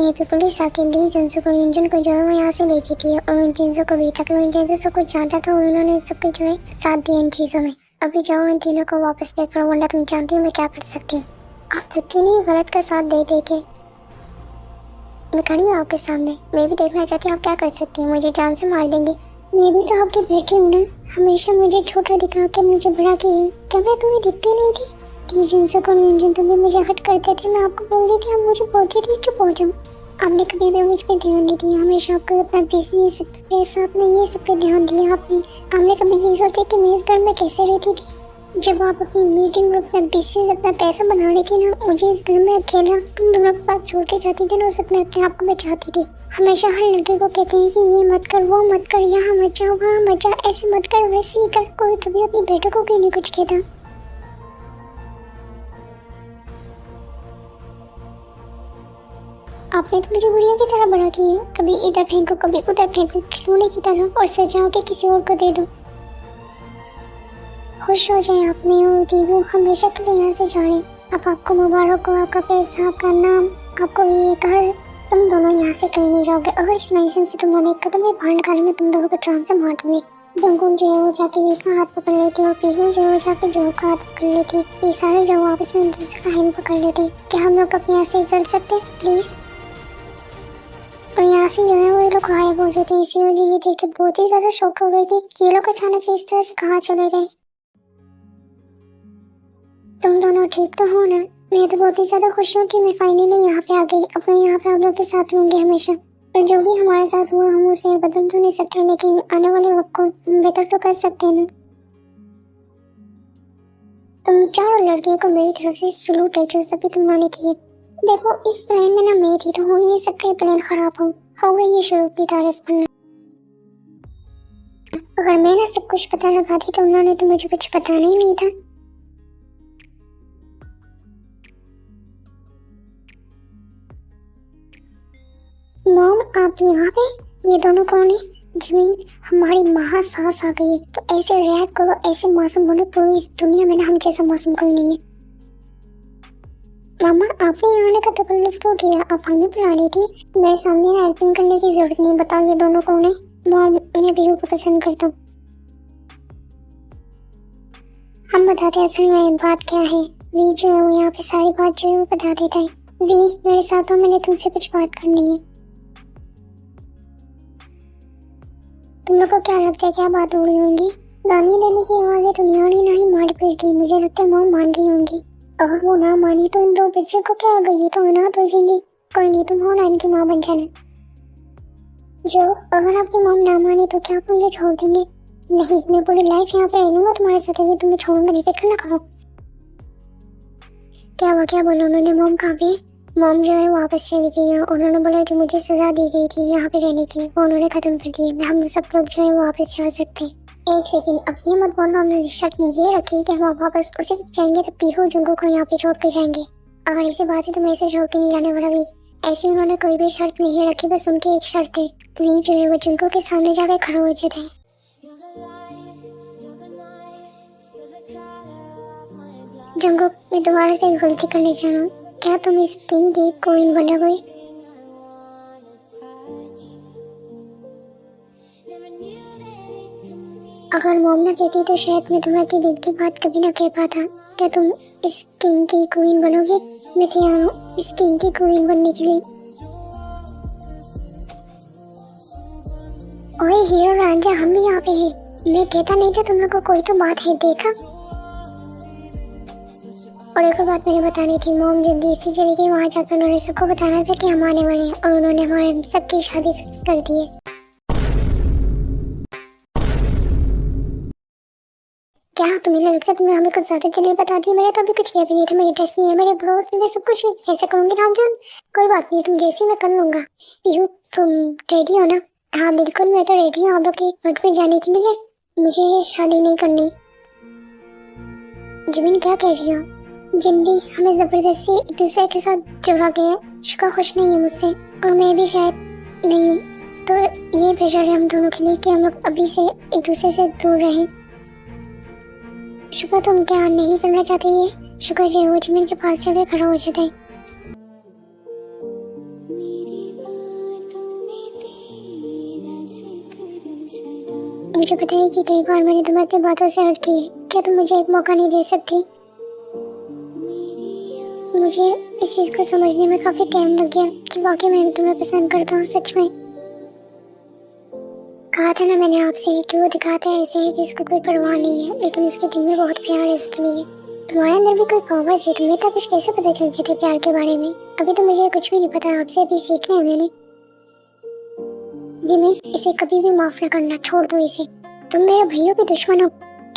यहीं पे पुलिस आके ली जिनसो को इंजन को जो है वो यहाँ से लेके थी और उन जिनसो को भी तक उन जिनसो को जानता था और उन्होंने सबके जो है साथ दिया इन चीजों में। अभी जाओ उन तीनों को वापस लेकर, वरना तुम जानती हो मैं क्या कर सकती हूँ। आप थकती नहीं गलत का साथ दे दे के। मैं खड़ी हूँ आपके सामने, मैं भी देखना चाहती हूँ आप क्या कर सकती हैं। मुझे जान से मार देंगे। मैं भी तो आपकी बेटी हूँ ना, हमेशा मुझे छोटा दिखा के मुझे बड़ा किए। क्या मैं तुम्हें दिखती नहीं थी? जिनसे तुम भी मुझे हट करते थे, मैं आपको बोलती थी, आप मुझे बोलती थी चुप हो जाओ। आपने कभी भी मुझ पर ध्यान नहीं दिया, हमेशा आपको अपना बिजनेस पैसा अपने ये सब पे ध्यान दिया। आपने कभी नहीं सोचा कि मैं इस घर में कैसे रहती थी। जब आप अपनी मीटिंग में अपना बिजनेस अपना पैसा बना रही थी ना, मुझे इस घर में अकेला तुम दोनों के पास छोड़ के जाती थी ना, उस वक्त मैं अपने आप को बचाती थी। हमेशा हर लड़के को कहते हैं कि ये मत कर, वो मत कर, यहाँ मत जाओ, वहाँ मत जा, ऐसे मत कर, वैसे नहीं कर। कोई कभी अपनी बेटों को क्यों नहीं कुछ कहता? आपने तो मुझे गुड़िया की तरह बड़ा किया, कभी इधर फेंको कभी उधर फेंको, खिलौने की तरह, और सजा के किसी और को दे दो। खुश हो जाए आप, मैं और दीदू हमेशा के लिए यहाँ से जाने। अब आपको मुबारक हो, आपका पैसा, आपका नाम, आपको ये घर। तुम दोनों यहाँ से कहीं नहीं जाओगे। अगर इस मैंशन से तुम दोनों एक कदम भी बाहर निकाले, मैं तुम दोनों को जान से मार दूंगी। जंगुन जो है वो जाके वी का हाथ पकड़ लेती और पीहू जो है वो जाके जो का हाथ पकड़ लेती। ये सारे जो आपस में एक दूसरे का हैंड पकड़ लेते। क्या हम लोग अपने यहाँ से चल सकते प्लीज? और यहाँ से जो है वो ये लोग गायब हो जाते। इसी मुझे ये देख के बहुत ही ज्यादा शौक हो गई थी कि ये लोग अचानक से इस तरह से कहाँ चले गए। तुम दोनों ठीक तो हो ना? मैं तो बहुत ही ज्यादा खुश हूँ कि मैं फाइनली यहाँ पे आ गई। अपने यहाँ पे आप लोग के साथ रहूंगी हमेशा। और जो भी हमारे साथ हुआ हम उसे बदल तो नहीं सकते, लेकिन आने वाले वक्त को हम बेहतर तो कर सकते हैं ना। तुम चारों लड़कियों को मेरी तरफ से सलूट है जो सभी तुम लोगों ने किए। देखो इस प्लान में ना मैं थी तो हो ही नहीं सकता ये प्लान खराब हो गई ये शुरू की तारीफ करना। अगर मैं ना सब कुछ पता लगा थी तो उन्होंने तो मुझे कुछ बताना ही नहीं था। मॉम आप यहाँ पे? ये दोनों कौन है? जमीन हमारी महा सास आ गई है, तो ऐसे रिएक्ट करो, ऐसे मासूम बोलो। पूरी इस दुनिया में ना हम जैसा मासूम कोई नहीं है। मामा आपने यहाँ आने का तकल्लुफ तो किया, आप हमें बुला रही थी। मेरे सामने हेल्पिंग करने की जरूरत नहीं। बताओ ये दोनों कौन है? मॉम मैं बीहू को पसंद करता हूँ। हम बताते हैं असल में बात क्या है। वी जो है वो यहाँ पे सारी बात जो है वो बता देता है। वी मेरे साथ हो, मैंने तुमसे कुछ बात करनी है। तुम लोग को क्या लगता है क्या बात हो रही होंगी? गाली देने की आवाजें तो नहीं आ रही, ना ही मार पीट की। मुझे लगता है मॉम मान गई होंगी। अगर वो ना मानी तो इन दो बच्चे को क्या आ गई, तो अनाथ हो जाएंगी। कोई नहीं, तुम हो ना इनकी माँ बन जाना। जो अगर आपकी मॉम ना मानी तो क्या आप मुझे छोड़ देंगे? नहीं, मैं पूरी लाइफ यहाँ पे रह लूंगा तुम्हारे साथ, अगर तुम्हें छोड़ूंगा नहीं, फिक्र ना करो। क्या हुआ, क्या बोला उन्होंने? मॉम कहाँ पे? मॉम जो है वापस चली गई है। उन्होंने बोला कि मुझे सजा दी गई थी यहाँ पे रहने की, वो उन्होंने खत्म कर दी है। हम सब लोग जो है वापस जा सकते हैं। एक सेकंड, अब ये मत बोलना उन्होंने शर्त में ये रखी कि हम वापस उसी वक्त जाएंगे तो पीहू जंगू को यहाँ पे छोड़ के जाएंगे। अगर ऐसी बात है तो मैं इसे छोड़ के नहीं जाने वाला भी। ऐसे उन्होंने कोई भी शर्त नहीं रखी, बस उनकी एक शर्त है। वी जो है वो जंगू के सामने जाके खड़ा हो जाता है। जंगू मैं दोबारा से गलती करने जा रहा हूँ, क्या तुम इस किंग की क्वीन बनोगे? अगर मॉम ना कहती तो शायद मैं तुम्हें अपनी दिल की बात कभी ना कह पाता। क्या तुम इस किंग की क्वीन बनोगे? मैं तैयार हूँ इस किंग की क्वीन बनने के लिए। ओए हीरो रांझा, हम भी यहाँ पे हैं। मैं कहता नहीं था तुम लोग को कोई तो बात है, देखा? और एक और बात मैंने बतानी थी। मॉम जल्दी से चली गई, वहाँ जाकर उन्होंने सबको बताना था कि हम आने वाले हैं, और उन्होंने हमारे सबकी शादी फिक्स कर दी है। क्या तुम्हें लगता है तुमने हमें कुछ ज्यादा जल्दी बता दी? मैंने तो अभी कुछ किया भी नहीं था, मेरी ड्रेस नहीं है, मेरे ब्लाउज में सब कुछ कैसे करूंगी रामजन? कोई बात नहीं, तुम जैसी मैं कर लूंगा। पीहू तुम रेडी हो ना? हाँ बिल्कुल, मैं तो रेडी हूँ आप लोग के घर पे जाने के लिए। मुझे शादी नहीं करनी। जमीन क्या कह रही हो? जल्दी हमें जबरदस्ती एक दूसरे के साथ जोड़ा गया, शुका खुश नहीं है मुझसे और मैं भी शायद नहीं हूँ। तो ये बेहतर है हम दोनों के लिए कि हम लोग अभी से एक दूसरे से दूर रहें। शुका तुम क्या नहीं करना चाहते? ये शुका जो वो जिमिन के पास जाके खड़ा हो जाता है। मुझे पता है कि कई बार मैंने तुम्हें अपनी बातों से हट की है। क्या तुम मुझे एक मौका नहीं दे सकती? मुझे इस चीज़ को समझने में काफ़ी टाइम लग गया कि वाकई मैं तुम्हें पसंद करता हूँ सच में। कहा था ना मैंने आपसे कि वो दिखाता है ऐसे है कि इसको कोई परवाह नहीं है, लेकिन उसके दिल में बहुत प्यार है उसके लिए। तुम्हारे अंदर भी कोई पावर है, तुम्हें तब कुछ कैसे पता चल जाता है प्यार के बारे में? अभी तो मुझे कुछ भी नहीं पता, आपसे अभी सीखना है मैंने। जिमी, इसे कभी भी माफ न करना, छोड़ दो इसे। तुम मेरे भैया के दुश्मन हो।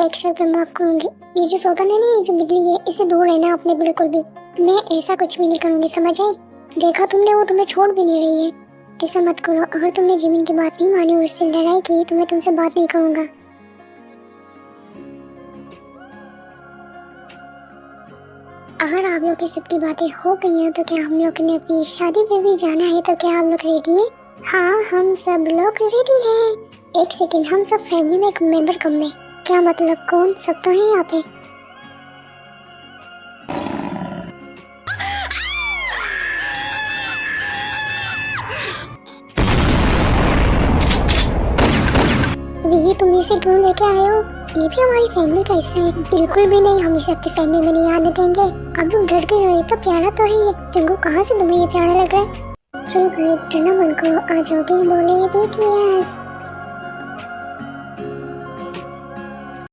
एक शर्त पे माफ करूंगी। ये जो सौतन है ना, ये जो बिल्ली है, इसे दूर रहना अपने बिल्कुल भी। मैं ऐसा कुछ भी नहीं करूंगी, समझ आई? देखा तुमने, वो तुम्हें छोड़ भी नहीं रही है। ऐसा मत करो। अगर तुमने जिमिन की बात नहीं मानी और उससे लड़ाई की तो मैं तुमसे बात नहीं करूंगा। अगर आप लोग की सबकी बातें हो गई हैं तो क्या हम लोग ने अपनी शादी पे भी जाना है? तो क्या आप लोग रेडी हैं? हाँ, हम सब लोग रेडी हैं। एक सेकेंड, हम सब फैमिली में एक मेंबर कम है। क्या मतलब? कौन? सब तो हैं यहाँ पे। ये तुम इसे क्यों लेके आए हो? ये भी हमारी फैमिली का हिस्सा है। बिल्कुल भी नहीं, हम इसे अपनी फैमिली में नहीं आने देंगे। आप लोग डर के रहे तो प्यारा तो है ये। जंगू, कहाँ से तुम्हें ये प्यारा लग रहा है? चलो गाइस, डरना बंद करो, आ जाओ। दिल बोले BTS।